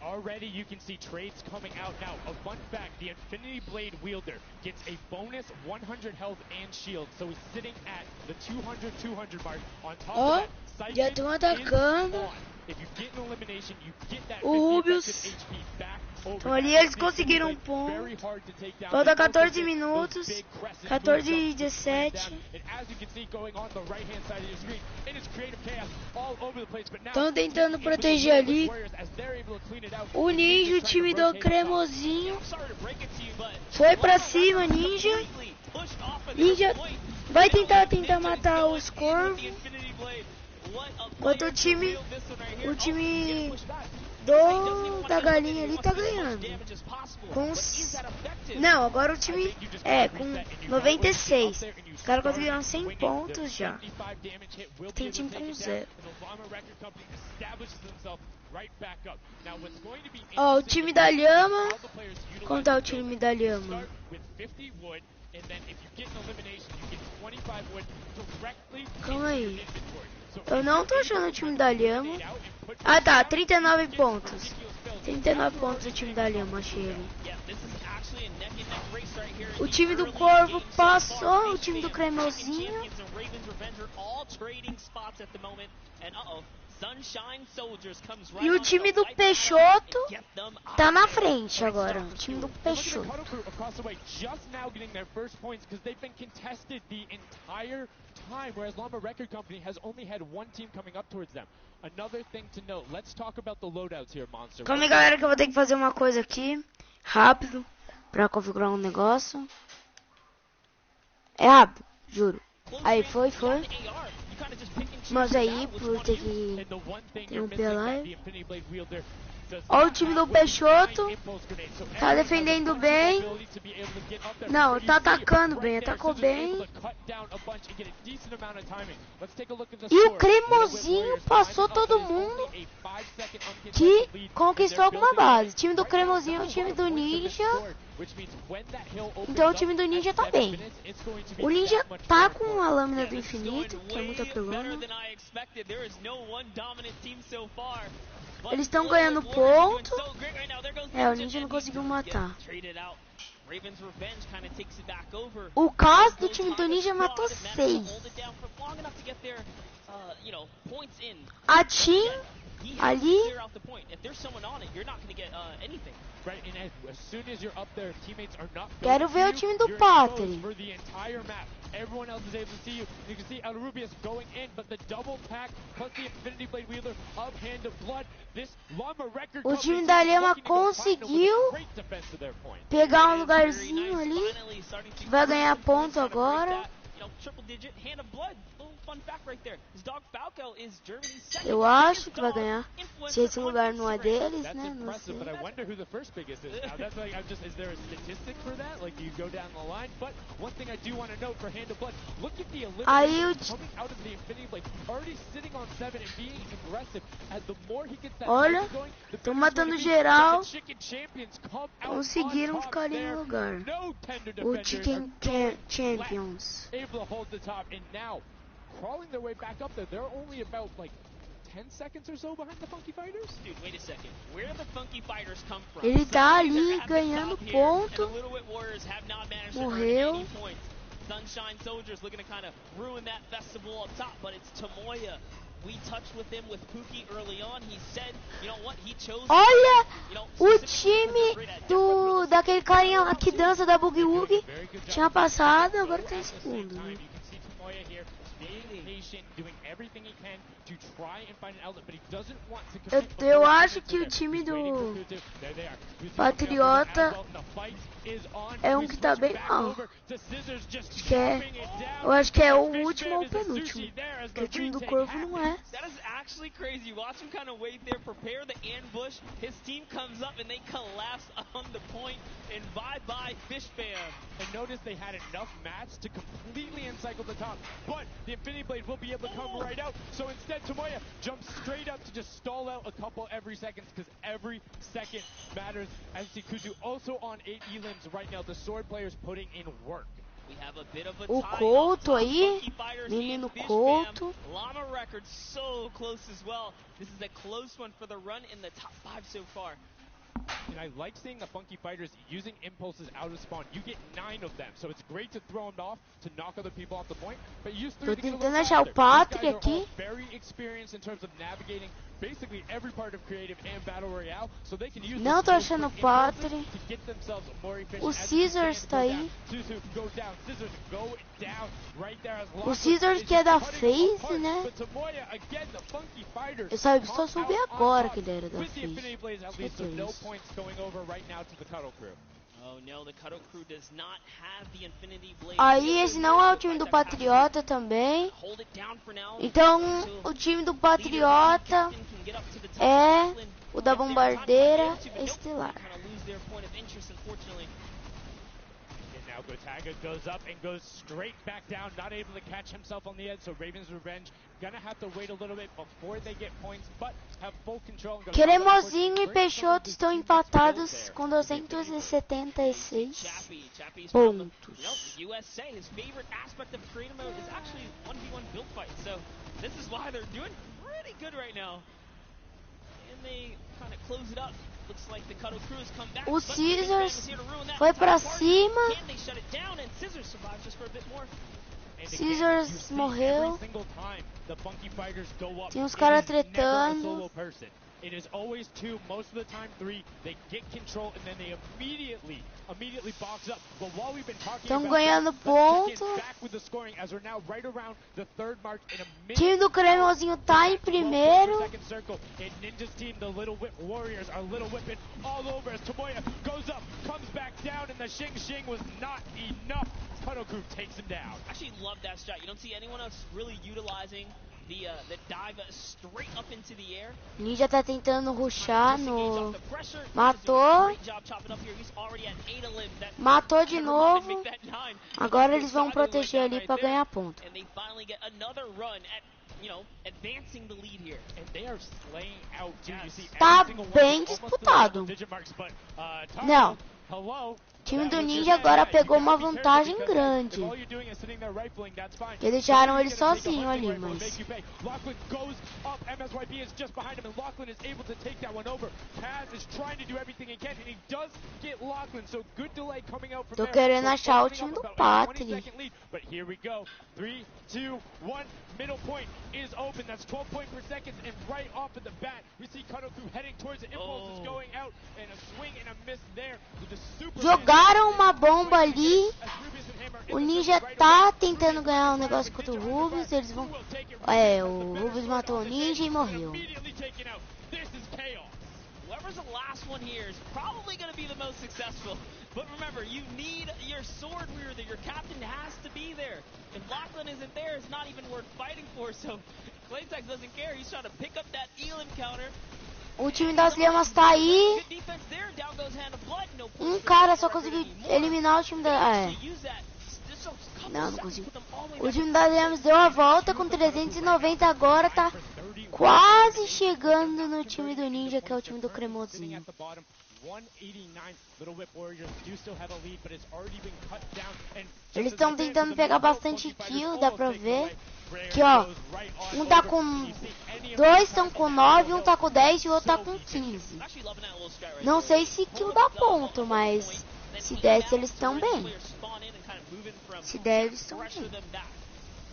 Already you can see trades coming out now. A fun fact, the Infinity Blade wielder gets a bonus 100 health and shield. So he's sitting at the 200 mark. On top of that, já estão atacando. If you get an elimination, you get that O 50 Rubius HP back Então ali eles conseguiram um ponto. Falta 14 minutos. 14 e 17. Estão tentando proteger ali. O Ninja, o time do cremosinho. Foi pra cima, Ninja. Ninja vai tentar matar os corvos. Enquanto o time da galinha ali tá ganhando. Não, agora o time com 96. Os caras conseguiram 100 pontos já. Tem time com 0. Ó, o time da lhama. Como tá o time da lhama? Calma aí. Eu não tô achando o time da lhama. Ah tá, 39 pontos. 39 pontos o time da lhama, achei ele. O time do corvo passou, o time do cremosinho. E o time do Peixoto tá na frente agora. O time do Peixoto. Time, whereas Llama Record Company has only had one team coming up towards them. Another thing to note, let's talk about the loadouts here, Monster. Calma aí, galera, que eu vou ter que fazer uma coisa aqui, rápido, pra configurar um negócio. É rápido, juro. Aí, foi. Mas aí, por ter que interromper a live. Olha o time do Peixoto. Tá defendendo bem. Não, tá atacando bem, atacou bem. E o cremosinho passou todo mundo que conquistou alguma base. O time do cremosinho é o time do Ninja. Então o time do Ninja tá bem. O Ninja tá com uma lâmina do infinito, que é muito apelona. Eles estão ganhando ponto. O Ninja não conseguiu matar. O caso do time do Ninja matou 6. A team ali. Quero ver o time do Patrick. Everyone else is able to see you. You can see Alrubius going in, but the double pack plus the Infinity Blade Wielder of Hand of Blood. This Llama Record. O time da Lhama conseguiu pegar um lugarzinho ali. Vai ganhar ponto agora. Eu acho que vai ganhar. Se esse lugar não é deles, né? Não sei. Aí o olha, estão matando geral. Conseguiram ficar ali no lugar. O Chicken Champions. Crawling their way back up there, they're only about like 10 seconds or so behind the Funky Fighters. Dude, wait a second. Where do the Funky Fighters come from? Ele tá ali ganhando ponto. Morreu. Sunshine Soldiers looking to kind of ruin that festival up top, but it's Tomoya. We touched with him with Pookie early on. He said, you know what, he chose. Olha o time daquele carinha lá que dança da Boogie Woogie. Tinha passado, agora tá em segundo. Né? Eu acho que o time do Patriota é um que tá bem mal. Eu acho que é o último ou o penúltimo. Porque o time do Corvo não é. That is actually crazy. Watch him kind of wait there, prepare the ambush. His team comes up and they collapse on the point. And bye-bye, Fish Fam. And notice they had enough mats to completely encircle the top. But the Infinity Blade will be able to come right out. So instead, Tomoya jumps straight up to just stall out a couple every second, because every second matters. As you see Kuzu also on 8 elims right now. The sword players putting in work. O Couto aí, menino Couto. Llama Record so close as well. This is a close one for the run in the top 5 so far. And I like seeing the Funky Fighters using impulses out of spawn. You get 9 of them, so it's great to throw them off to knock other people off the point. But use 3 to get a little faster. These guys are all very experienced in terms of navigating basically every part of creative and battle royale, so they can use Não tô achando o Patri. to get themselves more efficient. O Scissors tá aí. Go down, Scissors go down right there as O Scissors que é da FaZe, né? But Tomoya again, the funky fighter. Eu só soube agora que ele era da With the FaZe. Infinity Blaze at least, so no points going over right now to the Cuddle Crew. Oh no, the Cuddle Crew does not have the Infinity Blaze. Aí esse não é o time do Patriota também. Hold it down for now. Então o time do Patriota é o da Bombardeira Estelar. Now Gotaga goes up and goes straight back down, not able to catch himself on the edge, so Raven's Revenge gonna have to wait a little bit before they get points, but have full control. Cremosinho e Peixoto estão empatados com 276 pontos. USA, his favorite aspect of creative mode is actually 1v1 build fight, so this is why they're doing pretty good right now. And they kind of close it up. Looks like the Cuddle Crew has come back. O Scissors foi pra cima. Can they shut it down? And Scissors survives just for a bit more. Scissors morreu. Tem uns caras tretando. It is always 2, most of the time 3. They get control and then they immediately box up. But while we've been talking Estão ganhando ponto. O time do Cremosinho tá em primeiro. Ninja's team, the Little Whip Warriors, are Little Whipping all over as Tomoya goes up, comes back down, and the Xing Xing was not enough. Cuddle Crew takes him down. I actually love that strat. You don't see anyone else really utilizing the dive straight up into the air. Ninja tá tentando rushar no... Matou. Matou de novo. Agora eles vão proteger ali pra ganhar ponto. And they finally get another run at, you know, advancing the lead here. And they are slaying out too. You see Tá bem disputado. Não. O time do Ninja agora pegou uma vantagem grande. Porque deixaram ele sozinho ali, mas... Tô querendo achar o time do Patri. Middle point is open. That's 12 points per second, and right off of the bat, we see Cuddle Crew heading towards it. Impulse is going out, and a swing and a miss there. With the super Jogaram uma bomba ali. O Ninja tá tentando ganhar um negócio contra o Rubius. Eles vão... o Rubius matou o Ninja e morreu. Whoever's the last one here is probably going to be the most successful. But remember, you need your sword wielder. Your captain has to be there. If Lachlan isn't there, it's not even worth fighting for. So Claytex doesn't care. He's trying to pick up that Elam counter. O time das Lhamas tá aí. Um cara só conseguiu eliminar o time da... Não conseguiu. O time das Lhamas deu a volta com 390. Agora tá quase chegando no time do Ninja, que é o time do Cremosinho. Eles estão tentando pegar bastante kill, dá pra ver. Aqui, ó. Um tá com 2, estão com 9, um tá com 10 e o outro tá com 15. Não sei se kill dá ponto, mas se der, eles estão bem. Se der, eles estão bem.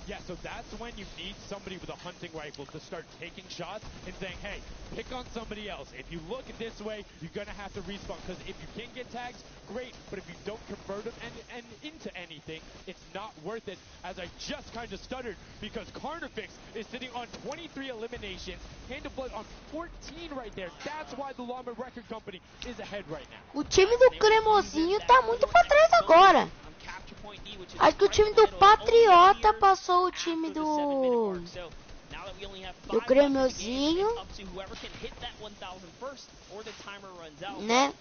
Yeah, so that's when you need somebody with a hunting rifle to start taking shots and saying, hey, pick on somebody else. If you look this way, you're going to have to respawn. Because if you can get tags, great. But if you don't convert them and into anything, it's not worth it. As I just kind of stuttered because Carnifex is sitting on 23 eliminations. Hand of Blood on 14 right there. That's why the Llama Record Company is ahead right now. O time do Cremosinho tá muito pra trás agora. Acho que o time do Patriota passou o time do Cremosinho, né?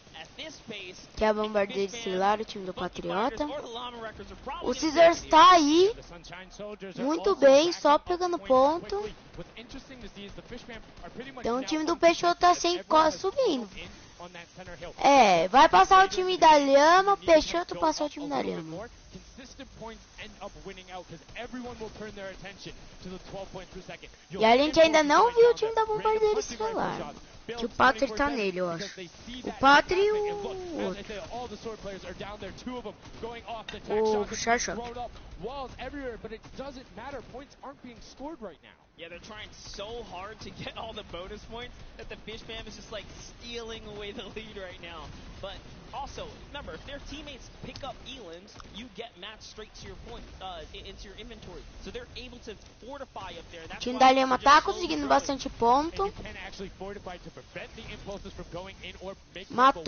Que é a Bombardeira Estelar, o time do Patriota. O Scissors tá aí, muito bem, só pegando ponto. Então o time do Peixoto tá sem subindo. Vai passar o time da Lhama, Peixoto passou o time da Lhama. E a gente ainda não viu o time da Bombardeira Estelar. Que o Patri tá nele, eu acho. O Patri e o outro. O Charshot. Yeah, they're trying so hard to get all the bonus points that the Fish Fam is just like stealing away the lead right now. But also, remember, if their teammates pick up Eland, you get matched straight to your point, into your inventory. So they're able to fortify up there. O That's time why da Lema they're tá so conseguindo strong. bastante ponto. And you can actually fortify to prevent the impulses from going in or make Matou.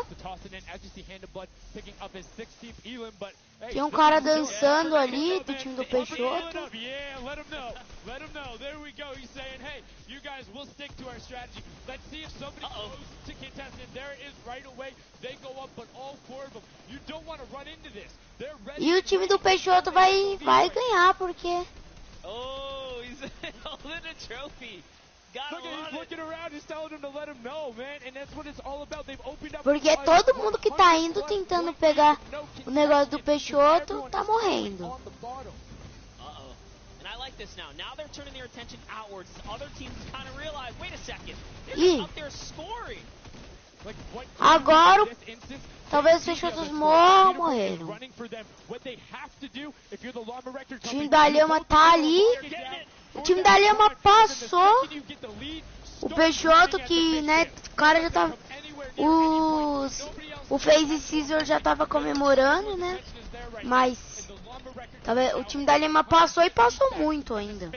to toss it in. As you see, Hand of Blood picking up his 16th Elam, but hey, Tem um this cara is still- dançando ali do time do Peixoto. Yeah, let him know. Let him know. There we go. He's saying, hey, you guys, we'll stick to our strategy. Let's see if somebody goes to contest it. There it is right away. They go up, but all four of them. You don't want to run into this. They're ready. E o time do Peixoto vai ganhar, porque... Oh, he's holding a trophy. Gotta Look at love he's it. looking around. He's telling him to let him know, man. And that's what it's all about. They've opened up. Porque todo mundo que tá indo tentando pegar o negócio do Peixoto tá morrendo. Uh-oh. And I like this now. Now they're turning their attention outwards. Other teams kind of realize, wait a second, they're Ih. up there scoring. Like, what Agora, in this instance, talvez os Peixotos morram, morreram. running for them. What they have to do, if you're the Llama Rector O time da Lema tá ali. O time da Lema passou. O Peixoto que, né, o cara já tava... O FaZe Scissor já tava comemorando, né? Mas o time da Lema passou e passou muito ainda.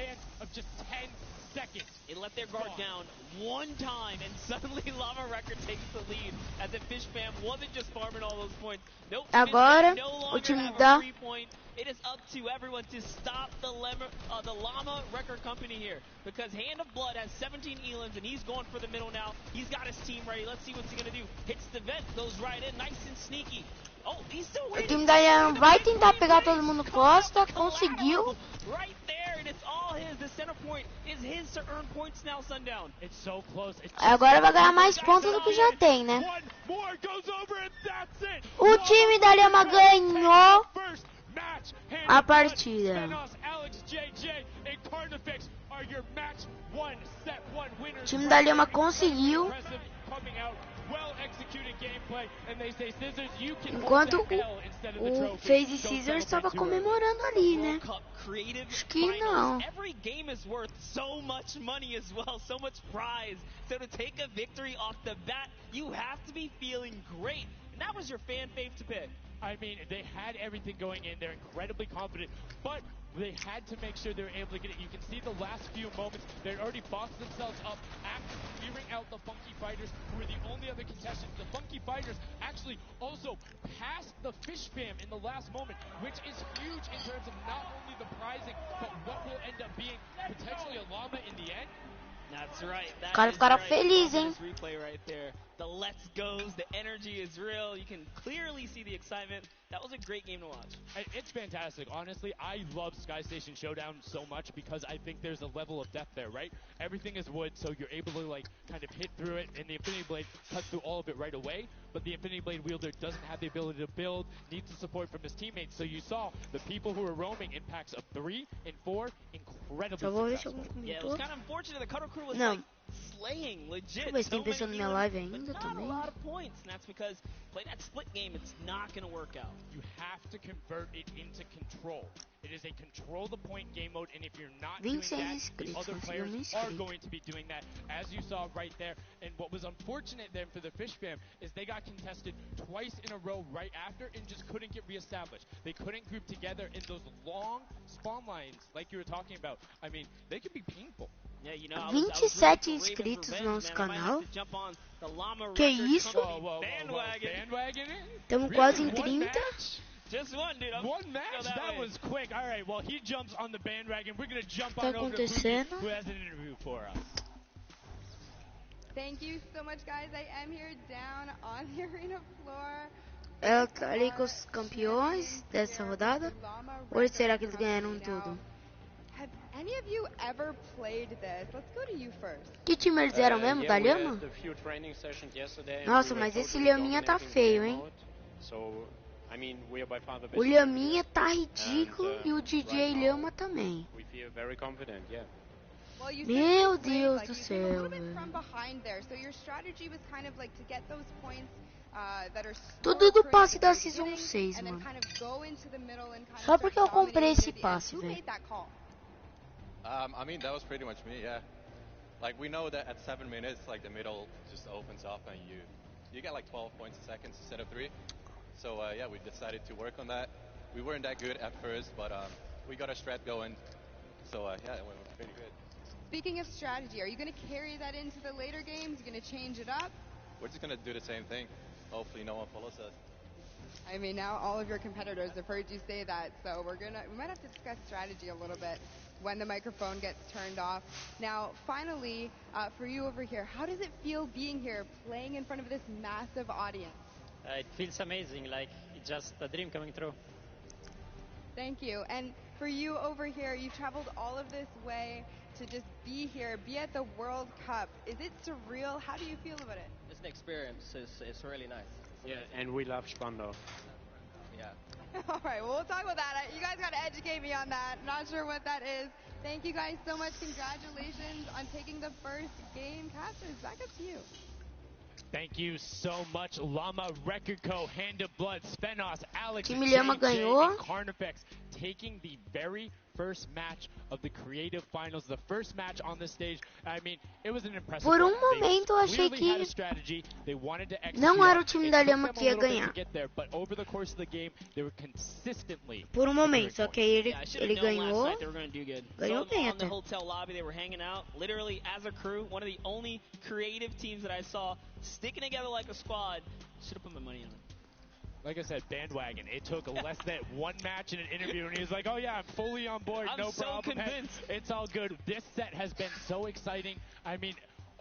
They let their guard down one time, and suddenly Llama Record takes the lead, as the Fish Fam wasn't just farming all those points. Nope, Agora, no o longer time have da... a free point. It is up to everyone to stop the Llama Record Company here, because Hand of Blood has 17 Elans, and he's going for the middle now. He's got his team ready. Let's see what's he gonna do. Hits the vent, goes right in, nice and sneaky. Oh, he's still O waiting. time da Lema vai tentar pegar todo mundo costa, conseguiu. Right there, and it's all his. The center point is his to earn points now, Sundown. It's so close. Agora vai ganhar mais pontos do que já tem, né? One more goes over, and that's it. O time da Lema ganhou First match. a partida. Venos, Alex, JJ, and Carnifex are your match one, set one winners. O time da Lema conseguiu. Impressive coming out. Well executed gameplay, and they say, Scissors, you can Enquanto hold that L instead of the o trophy. FaZe Don't Scissors celebrate estava too early. comemorando ali, né? World Cup Creative Acho que Finals. não. Every game is worth so much money as well, so much prize. So to take a victory off the bat, you have to be feeling great. And that was your fan fave to pick. I mean, they had everything going in. They're incredibly confident, but they had to make sure they were able to get it. You can see the last few moments. They'd already boxed themselves up after clearing out the Funky Fighters, who were the only other contestants. The Funky Fighters actually also passed the Fish Fam in the last moment, which is huge in terms of not only the prizing, but what will end up being potentially a llama in the end. That's right. That Cara, is ficaram right. felizes, Look hein? at this replay right there. The let's goes, the energy is real. You can clearly see the excitement. That was a great game to watch. It's fantastic. Honestly, I love Sky Station Showdown so much because I think there's a level of depth there, right? Everything is wood, so you're able to like kind of hit through it, and the Infinity Blade cuts through all of it right away. But the Infinity Blade wielder doesn't have the ability to build, needs the support from his teammates. So you saw the people who were roaming in packs of 3 and 4, incredibly successful. Yeah, it was kind of unfortunate. The Cutter Crew was Não. like slaying legit. Deixa eu ver se tem so pessoa many na minha healers, live ainda but not também. a lot of points, and that's because play that split game, it's not going to work out. You have to convert it into control. It is a control the point game mode, and if you're not doing 26 that, the inscritos, other conseguiu players um are inscrito. going to be doing that, as you saw right there. And what was unfortunate then for the Fish Fam is they got contested twice in a row right after and just couldn't get reestablished. They couldn't group together in those long spawn lines like you were talking about. I mean, they can be painful. Yeah, you know, I 27 was rooting for inscritos Ravens, no nosso man. I might have canal. to jump on the Llama Que Record isso? Company bandwagon. Estamos quase em 30. Just one, dude. One match? That was quick. All right, well, he jumps on the bandwagon. We're going to jump Tá on over to Pookie, acontecendo? who has an interview for us. Thank you so much, guys. I am here down on the arena floor. Ela tá ali com os campeões dessa rodada. Ou será que eles ganharam tudo? Have any of you ever played this? Let's go to you first. Que time eles eram mesmo, da Lhama? Nossa, mas esse Lhaminha tá feio, hein? O Lhaminha tá ridículo e o DJ Lhama também. Well, you Meu said you Deus played, do like, you came a little céu, bit velho. from behind there, so your strategy was kind of like to get those points that are Tudo do scored passe pretty da at the Season beginning, 6, and then mano. kind of go into the middle and kind Só of porque start eu comprei dominating esse to the end. passe, Who velho. made that call? I mean, that was pretty much me, yeah. Like, we know that at 7 minutes, like, the middle just opens up and you get like 12 points a second instead of 3. So, yeah, we decided to work on that. We weren't that good at first, but we got our strat going. So, yeah, it went pretty good. Speaking of strategy, are you going to carry that into the later games? You going to change it up? We're just going to do the same thing. Hopefully no one follows us. I mean, now all of your competitors have heard you say that, so we might have to discuss strategy a little bit when the microphone gets turned off. Now, finally, for you over here, how does it feel being here, playing in front of this massive audience? It feels amazing, like it's just a dream coming true. Thank you. And for you over here, you traveled all of this way to just be here, be at the World Cup. Is it surreal? How do you feel about it? It's an experience. It's really nice. Yeah, and we love Spando. Yeah. All right, well, we'll talk about that. You guys got to educate me on that. Not sure what that is. Thank you guys so much. Congratulations on taking the first game. Casters, back up to you. Thank you so much, Llama, Record Co., Hand of Blood, Spenos, Alex, Time Lhama ganhou. and Carnifex taking the very first match of the creative finals, the first match on this stage. I mean, it was an impressive Por one. momento eu achei They que had a strategy. They wanted to execute. não era o It time da took Lhama them que ia a little bit ganhar. to get there, but over the course of the game, they were consistently Por momento, só que ele Ele ganhou. Last night they were going to do good. Ganhou So bem on the até. hotel lobby, they were hanging out. Literally, as a crew, one of the only creative teams that I saw sticking together like a squad. Should have put my money on it. Like I said, bandwagon. It took less than one match in an interview, and he was like, oh, yeah, I'm fully on board. I'm no so problem. Hey, convinced. it's all good. This set has been so exciting. I mean,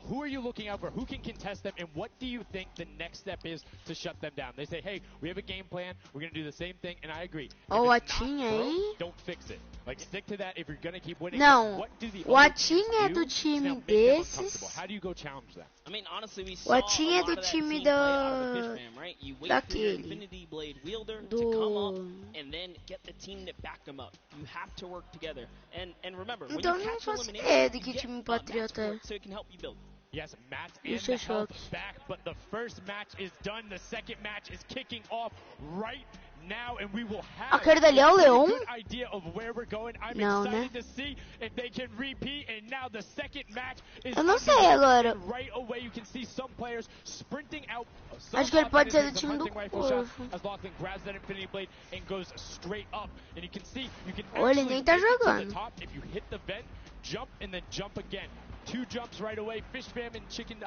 who are you looking out for? Who can contest them? And what do you think the next step is to shut them down? They say, hey, we have a game plan. We're going to do the same thing. And I agree. O If it's not Atinha broke, aí. don't fix it. Like, stick to that if you're going to keep winning. Não, What do the o other teams Atinha é do do to time now make them desses. uncomfortable? How do you go challenge them? I mean, honestly, we O saw a Atinha é lot do of that time team play out of the da fish fam, right? You wait for your daquele Infinity Blade wielder to come up do. and then get the team to back them up. You have to work together. And remember, when Então you não catch faço elimination, ideia de you que get time match Patriota é. support so it can help you build. Yes, Matt and Isso the é health choque. back, but the first match is done. The second match is kicking off right now, and we will have Aquele dali é o a pretty Leon? good idea of where we're going. I'm Não, excited né? to see if they can repeat, and now the second match is Eu não sei underway, agora. and right away you can see some players sprinting out. Acho que ele pode ser do time do Corvo. As Lachlan grabs that Infinity Blade and goes straight up, and you can see you can Ou ele actually nem tá make it to the jogando. top if you hit the vent, jump, and then jump again. 2 jumps right away. Fish fam and chicken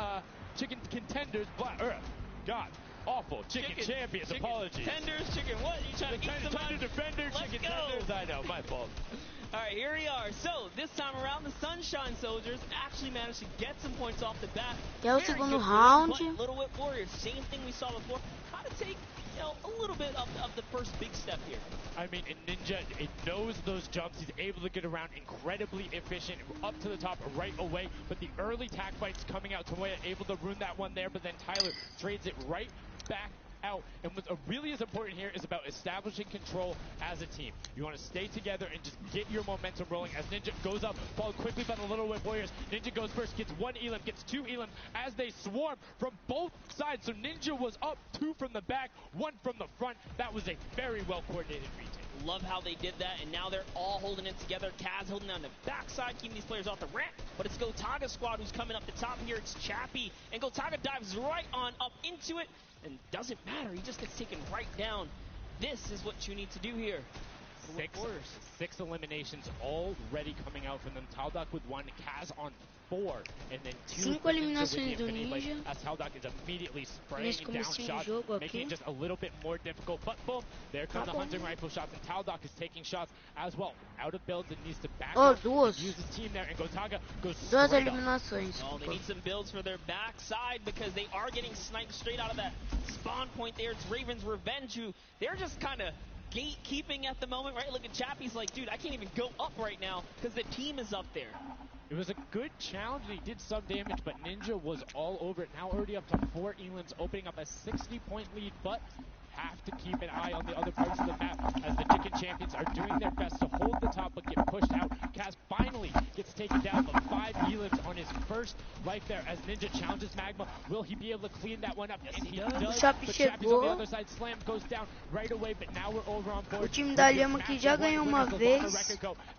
contenders. God, awful. Chicken champions. Chicken apologies. Tenders, chicken what? You trying to eat them up? Tender defender, Let's chicken go. tenders. I know, my fault. All right, here we are. So this time around, the Sunshine Soldiers actually managed to get some points off the bat. Que é o Very segundo good for them, round. but Little Whip Warriors, same thing we saw before. Try to take, a little bit of the first big step here. I mean, Ninja, it knows those jumps. He's able to get around incredibly efficient, up to the top right away. But the early tack fights coming out, Tomoya able to ruin that one there, but then Tyler trades it right back out. And what's really as important here is about establishing control as a team. You want to stay together and just get your momentum rolling as Ninja goes up, followed quickly by the Little Whip Warriors. Ninja goes first, gets 1 elim, gets 2 elim as they swarm from both sides. So Ninja was up 2 from the back, 1 from the front. That was a very well-coordinated retake. Love how they did that, and now they're all holding it together. Kaz holding down the backside, keeping these players off the ramp. But it's Gotaga squad who's coming up the top here. It's Chappie, and Gotaga dives right on up into it, and doesn't matter. He just gets taken right down. This is what you need to do here. 6 eliminations already coming out from them. Taldock with 1, Kaz on 4, and then 2 5 eliminações do Ninja. as Taldock is immediately spraying Nesse down comecinho de shots, jogo making aqui. it just a little bit more difficult. But boom, there come the bom. hunting rifle shots, and Taldock is taking shots as well. Out of builds and needs to back Oh, up, duas. use his team there, and Gotaga goes 2 straight up. eliminações. Oh, they need some builds for their backside because they are getting sniped straight out of that spawn point there. It's Raven's Revenge who they're just kind of gatekeeping at the moment, right? Look at Chappie's like, dude, I can't even go up right now because the team is up there. It was a good challenge. He did some damage, but Ninja was all over it. Now already up to 4 elims, opening up a 60-point lead. But have to keep an eye on the other parts of the map as the Chicken Champions are doing their best to hold the top but get pushed out. Kaz finally gets taken down, but 5 elims on his first life there as Ninja challenges Magma. Will he be able to clean that one up? And he does. O Chape But Chape's on the chegou. other side. Slam goes down right away, but now we're over on board. O time da Lhama que já ganhou uma vez.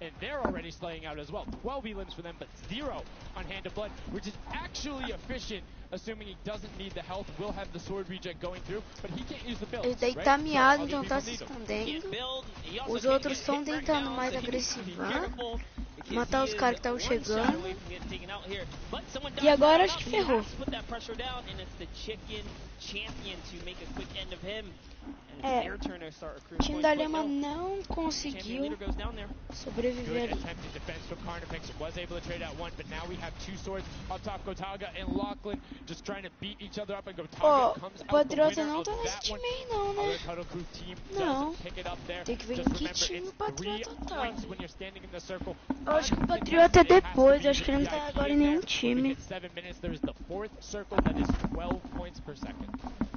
And they're already slaying out as well. 12 elims for them, but 0 on Hand of Blood, which is actually efficient, assuming he doesn't need the health. Will have the sword reject going through, but he can't use the build. Ele tá right? encaminhado, So então other tá people se need him. escondendo. He also Os can't outros get estão hit right tentando now, mais so he needs to be agressivar. careful because Matar he os is caras que estão one shot chegando. away from getting taken out here. But someone E does agora that acho que up. He ferrou. has to put that pressure down, and it's the Chicken Champion to make a quick end of him. And É, it's their turn to start accruing o time points, da but Lhama no. não Champion conseguiu leader goes down there. sobreviver Good ali. attempted defense from Carnifex. Was able to trade out one, but now we have 2 swords up top. Gotaga and Lachlan just trying to beat each other up, and Gotaga Ó, comes o out the Patriota winner não of tá nesse that one. time aí não, Other né? Cuddle Crew team Não. does pick it up there. Tem que ver Just em que remember, time o it's 3 Patriota tá. points when you're standing in the circle. Eu acho que o Patriota é depois, acho que ele não tá agora em nenhum We time. hit 7 minutes. There is the 4th circle that is 12 points per second.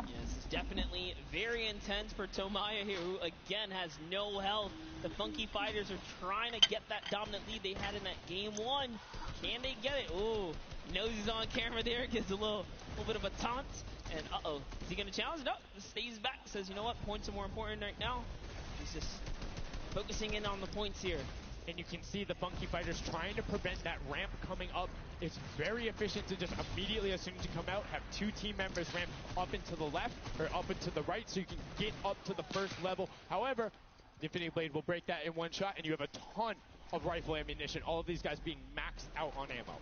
Yes, it's definitely very intense for Tomaya here, who again has no health. The Funky Fighters are trying to get that dominant lead they had in that game 1. Can they get it? Ooh, knows he's on camera there, gives a little bit of a taunt. And uh-oh, is he going to challenge? No, stays back, says, you know what, points are more important right now. He's just focusing in on the points here. And you can see the Funky Fighters trying to prevent that ramp coming up. It's very efficient to just immediately, as soon as you come out, have 2 team members ramp up and to the left or up and to the right so you can get up to the first level. However, the Infinity Blade will break that in one shot, and you have a ton of rifle ammunition. All of these guys being maxed out on ammo.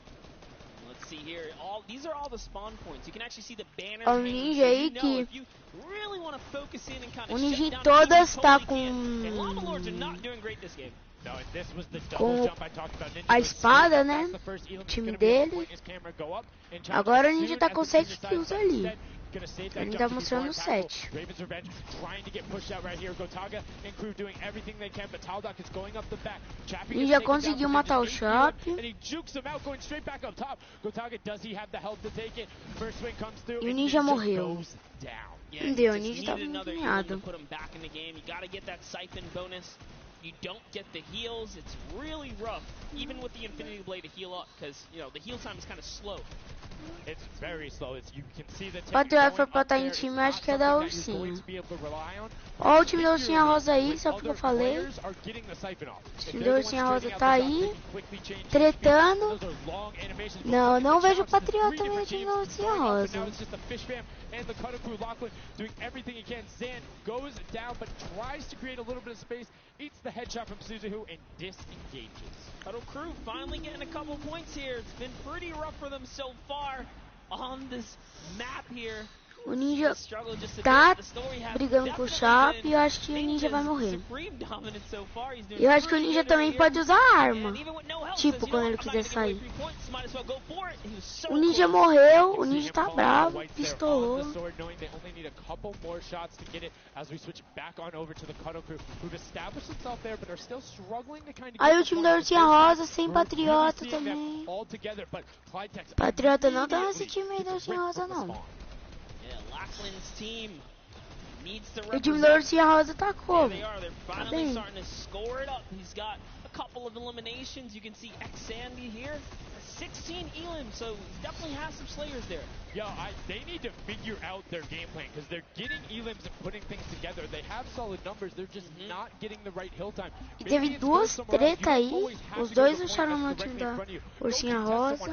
Let's see here. These are all the spawn points. You can actually see the banner. Ó, o Ninja aí que If you really want to focus in and kind o of Ninja shut em down todas the team, tá you totally can. And Llama com Lords are not doing great this game. No, and this was the com double jump I talked about. Ninja a goes espada, straight né? past the first elim. O He's time gonna be able to dele. point his camera, go up, and challenge Agora o as Ninja soon tá as com the 7 team kills decides, ali. instead, gonna save that Ele jump tá to be mostrando more impactful. 7. Raven's Revenge trying to get pushed out right here. Gotaga and crew doing everything they can, but Taldock is going up the back. Chappie Ninja conseguiu matar o Chape. and he jukes him out, going straight back up top. Gotaga, does he have the health to take it? First swing comes through, E o and Ninja Ninja morreu. goes down. Yeah, Não deu, o just Ninja tava needed another healing empenhado. to put him back in the game. You got to get that siphon bonus. You don't get the heals. It's really rough, even with the Infinity Blade to heal up, because you know the heal time is kind of slow. It's very slow. You can see the Patriota foi pra estar em time, acho que é da Ursinha. Ó o time da Ursinha Rosa aí, sabe o que eu falei? O time da Ursinha Rosa tá aí, tretando. Não, não vejo o Patriota no time da Ursinha Rosa. And the Cutter Crew, Lachlan doing everything he can. Zan goes down, but tries to create a little bit of space, eats the headshot from Suzuhu, and disengages. Cuddle Crew finally getting a couple points here. It's been pretty rough for them so far on this map here. O Ninja tá brigando com o Chape e eu acho que o Ninja vai morrer. Eu acho que o Ninja também pode usar arma. Tipo, quando ele quiser sair. O Ninja morreu, o Ninja tá bravo, pistolou. Aí o time da Ursinha Rosa sem Patriota também. Patriota não tá nesse time aí da Ursinha Rosa não. Lachlan's team needs to O time da Ursinha Rosa tá como? They're Tá finally bem. starting to score it up. He's got a couple of eliminations. You can see X-Sandy here. 16 elims, so he definitely has some slayers there. Yo, they need to figure out their game plan because they're getting elims and putting things together. They have solid numbers. They're just not getting the right hill time. E teve duas treta aí. Os dois acharam no time da Ursinha Rosa.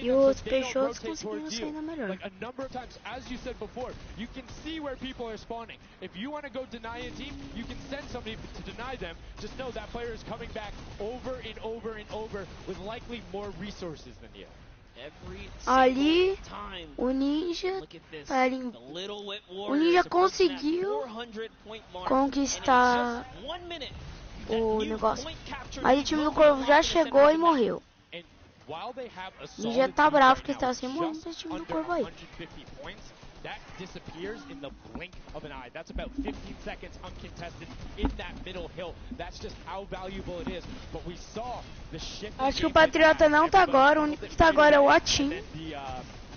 E os Peixotos conseguiram sair na melhor. Like a number of times, as you said before, you can see where people are spawning. If you want to go deny a team, you can send somebody to deny them. Just know that player is coming back over and over and over with likely more resources than you. Ali, o Ninja tá ali. O Ninja conseguiu conquistar o negócio. Mas o time do Corvo já chegou e morreu. O Ninja tá bravo porque tá sem morrer pro time do Corvo aí. That disappears in the blink of an eye. That's about 15 seconds uncontested in that middle hill. That's just how valuable it is. But we saw the shift. Acho que o Patriota não tá agora, o único que tá agora é o Atim.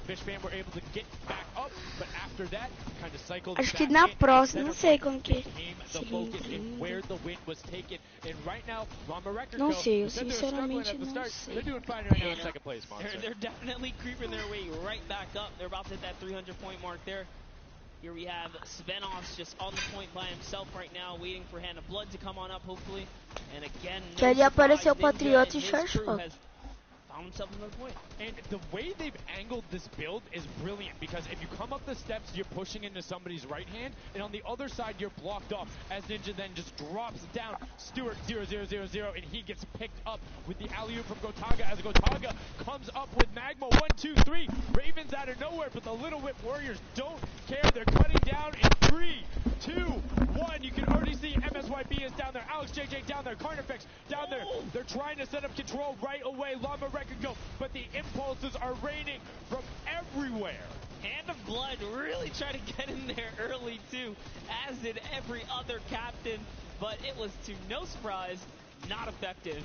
Fishman were able to get back up out, but after that, kind of cycled Acho que back na in. próxima, não Center sei point como que became the seria focus in entendo. where the win was taken. And right now, Rama Record Não Co, sei, eu who said they were struggling sinceramente at the não start, sei. they're doing fine right now in second place, Monster. They're definitely creeping their way right back up. They're about to hit that 300-point mark there. Here we have Svenos just on the point by himself right now, waiting for Hand of Blood to come on up, hopefully. And again, Que ali apareceu o Ninja Patriota and e his Charge crew Fox. has found himself another point. And the way they've angled this build is brilliant, because if you come up the steps, you're pushing into somebody's right hand, and on the other side, you're blocked off, as Ninja then just drops down Stewart 0-0-0-0, and he gets picked up with the alley-oop from Gotaga, as Gotaga comes up with Magma 1-2-3. Ravens out of nowhere, but the Little Whip Warriors don't care. They're cutting down in 3, 2, 1. You can already see MSYB is down there, Alex JJ down there, Carnifex down there. They're trying to set up control right away. Llama Record Go, but the impulses are raining from everywhere. Hand of Blood really tried to get in there early too, as did every other captain, but it was to no surprise not effective.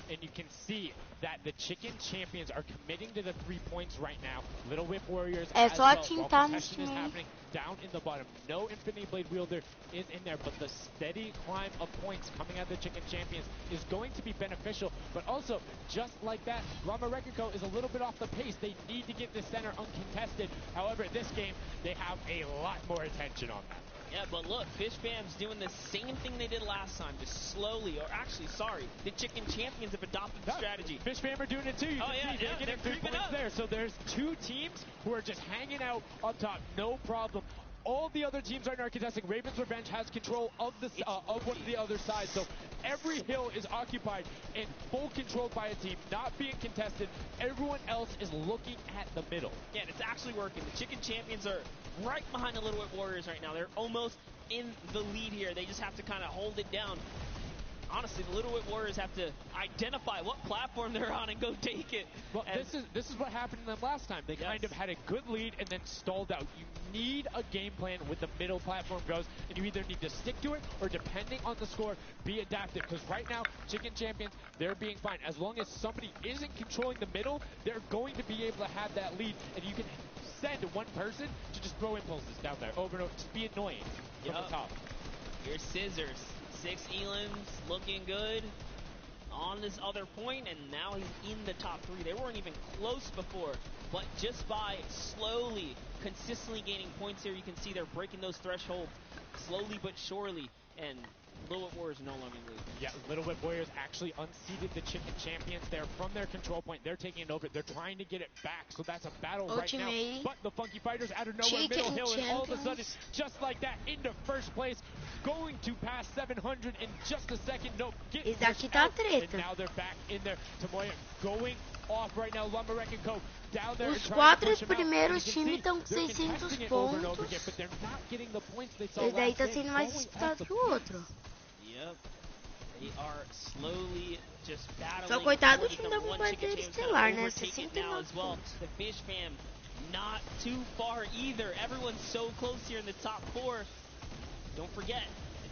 And you can see that the Chicken Champions are committing to the 3 points right now. Little Whip Warriors as só well. tintar While no contestation is time. happening down in the bottom. No Infinity Blade Wielder is in there, but the steady climb of points coming out of the Chicken Champions is going to be beneficial. But also, just like that, Llama Record Co is a little bit off the pace. They need to get this center uncontested. However, this game, they have a lot more attention on that. Yeah, but look, Fish Fam's doing the same thing they did last time, just slowly, or actually, sorry, the Chicken Champions have adopted the strategy. Fish Fam are doing it too. You can see they're getting 3 points there. So there's 2 teams who are just hanging out up top, no problem. All the other teams right now are contesting. Raven's Revenge has control of the of one of the other sides. So every hill is occupied and full controlled by a team, not being contested. Everyone else is looking at the middle. Yeah, and it's actually working. The Chicken Champions are right behind the Little Whip Warriors right now. They're almost in the lead here. They just have to kind of hold it down. Honestly, the Little Whip Warriors have to identify what platform they're on and go take it. Well, this is what happened to them last time. They kind of had a good lead and then stalled out. You need a game plan with the middle platform goes, and you either need to stick to it or, depending on the score, be adaptive. Because right now, Chicken Champions, they're being fine. As long as somebody isn't controlling the middle, they're going to be able to have that lead, and you can send one person to just throw impulses down there over and over. Just be annoying from the top. Here's Scissors. 6 Elans looking good on this other point, and now he's in the top 3. They weren't even close before, but just by slowly, consistently gaining points here, you can see they're breaking those thresholds slowly but surely, and Little Whip Warriors no longer in the lead. Yeah, Little Whip Warriors actually unseated the Chicken Champions. They're from their control point. They're taking it over. They're trying to get it back, so that's a battle right now. But the Funky Fighters out of nowhere, middle hill, and all of a sudden, just like that, into first place, going to pass 700 in just a second. Nope, get pushed out, and now they're back in there. Tamoya going off right now. Llama Record Co down there. Os 4 primeiros times estão com 600 pontos. E daí tá sendo mais disputado que o outro. Yep. They are slowly just battling. Só coitado do time da Bombardeira Estelar, né? 69 pontos. The Fish Fam not too far either. Everyone's so close here in the top 4. Don't forget,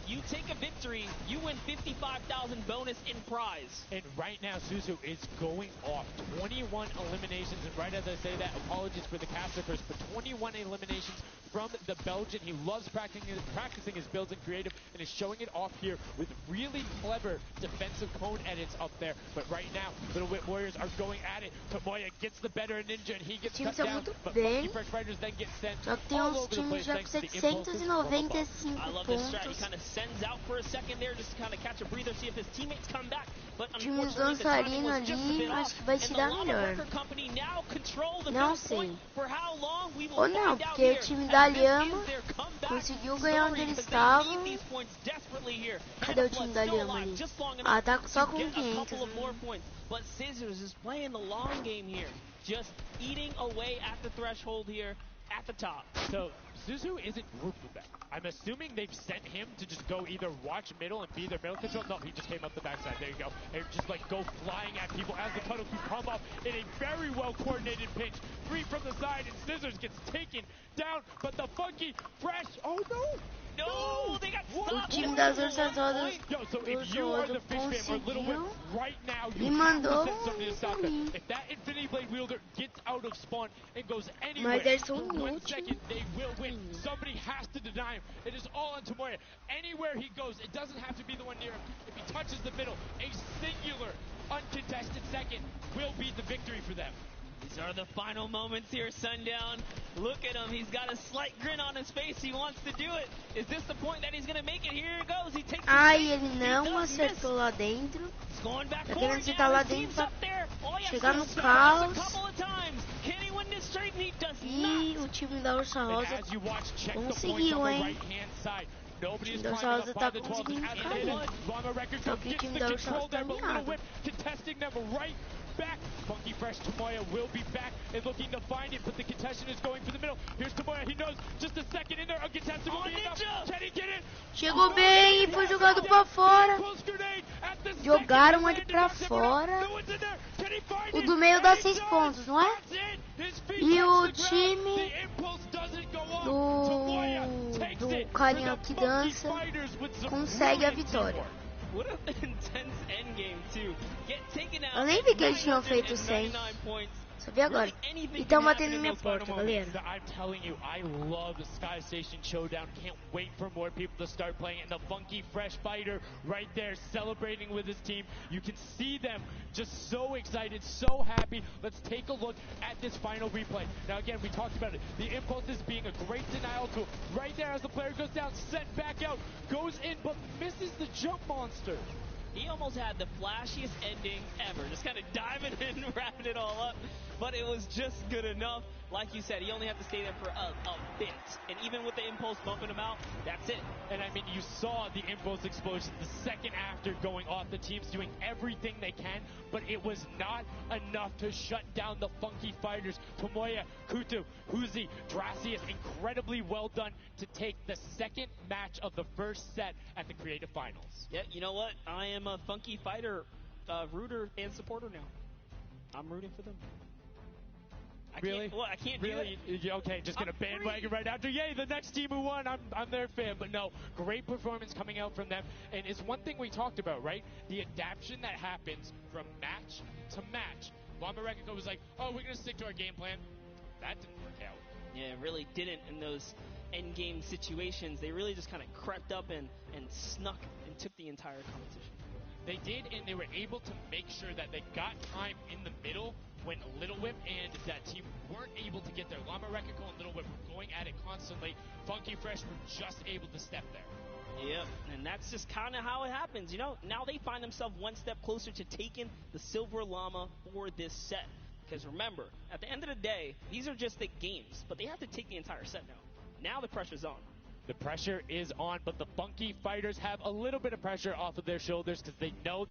if you take a victory, you win 55,000 bonus in prize. And right now, Suzu is going off. 21 eliminations, and right as I say that, apologies for the caster curse, but 21 eliminations from the Belgian. He loves practicing his builds in creative and is showing it off here with really clever defensive cone edits up there. But right now, Little Whip Warriors are going at it. Tomoya gets the better Ninja and he gets cut down. But Funky Fresh Fighters then get sent all over the place thanks to the impulses from above. I love this strat. He kind of sends out for a second there just to kind of catch a breather, see if his teammates come back. But unfortunately, the timing was just a bit off. Vai te dar melhor. Não sei. Ou não, porque o time da Lhama conseguiu ganhar onde eles estavam. Cadê o time da Lhama ali? Ah, tá só com 500. But Scissors is playing the long game here, just eating away at the threshold here at the top. So Suzu isn't grouped with them. I'm assuming they've sent him to just go either watch middle and be their middle control. No, he just came up the backside. There you go. And just like go flying at people as the cuddle crew come up in a very well coordinated pinch. 3 from the side and Scissors gets taken down. But the Funky Fresh, oh no! No, they got O stopped. time das Ursa Rodas Yo, so do if you are Jodo the fish fan or Little Whip conseguiu right now, e you have to mandou send somebody to stop pra that. mim. If that Infinity Blade wielder gets out of spawn and goes Mas anywhere eles são for 1 últimos. second, they will win. Somebody has to deny him. It is all on Tomoya. Anywhere he goes, it doesn't have to be the one near him. If he touches the middle, a singular, uncontested second will be the victory for them. These are the final moments here, Sundown. Look at him. He's got a slight grin on his face. He wants to do it. Is this the point that he's going to make it? Here it goes. He takes Ai, the ele não acertou lá dentro. He's going back Tá forward querendo acertar now. lá His team's dentro up there. All he has chegar to no do is a caos. couple of times. Can he win this straight? He does E o time da Ursa And Rosa as you watch, check the points conseguiu, on the hein? right-hand side. Nobody is O time da climbing Ursa up Rosa tá by the 12 conseguindo as ficar they ali. did. Lama Record Só que o gets time the da Ursa control Rosa tá there, but Little alinhado. Whip contesting them right back. Funky Fresh Tomoya will be back and looking to find it, but the contestant is going for the middle. Here's Tomoya, he knows just a second in there, uncontested will be enough. Can he get it? Chegou bem e foi jogado pra fora. Jogaram ele pra fora. O do meio dá 6 pontos, não é? E o time do carinha que dança consegue a vitória. What an intense endgame, too. Get taken out. Eu nem vi que eles tinham feito 100. 9 points. Só vi agora. E estão batendo na minha porta, galera. I'm telling you, I love the Sky Station Showdown. Can't wait for more people to start playing. And the Funky Fresh Fighter right there celebrating with his team. You can see them just so excited, so happy. Let's take a look at this final replay. Now again, we talked about it. The impulse is being a great denial tool. Right there as the player goes down, sent back out, goes in, but misses the jump monster. He almost had the flashiest ending ever. Just kind of diving in and wrapping it all up. But it was just good enough. Like you said, he only had to stay there for a bit. And even with the impulse bumping him out, that's it. And I mean, you saw the impulse explosion the second after going off. The team's doing everything they can, but it was not enough to shut down the Funky Fighters. Tomoya, Kutu, Huzi, Dracius, incredibly well done to take the second match of the first set at the Creative Finals. Yeah, you know what? I am a Funky Fighter rooter and supporter now. I'm rooting for them. Really? Well, I can't really? do it. Okay, just gonna bandwagon right after. Yay, the next team who won. I'm their fan, but no, great performance coming out from them. And it's one thing we talked about, right? The adaptation that happens from match to match. Lama Rekiko was like, oh, we're gonna stick to our game plan. That didn't work out. Yeah, it really didn't in those end game situations. They really just kind of crept up and snuck and took the entire competition. They did, and they were able to make sure that they got time in the middle when Little Whip and that team weren't able to get there. Lama Rekiko and Little Whip were going at it constantly. Funky Fresh were just able to step there. Yep, and that's just kind of how it happens, you know? Now they find themselves one step closer to taking the Silver Llama for this set. Because remember, at the end of the day, these are just the games, but they have to take the entire set now. Now the pressure's on. The pressure is on, but the Funky Fighters have a little bit of pressure off of their shoulders because they know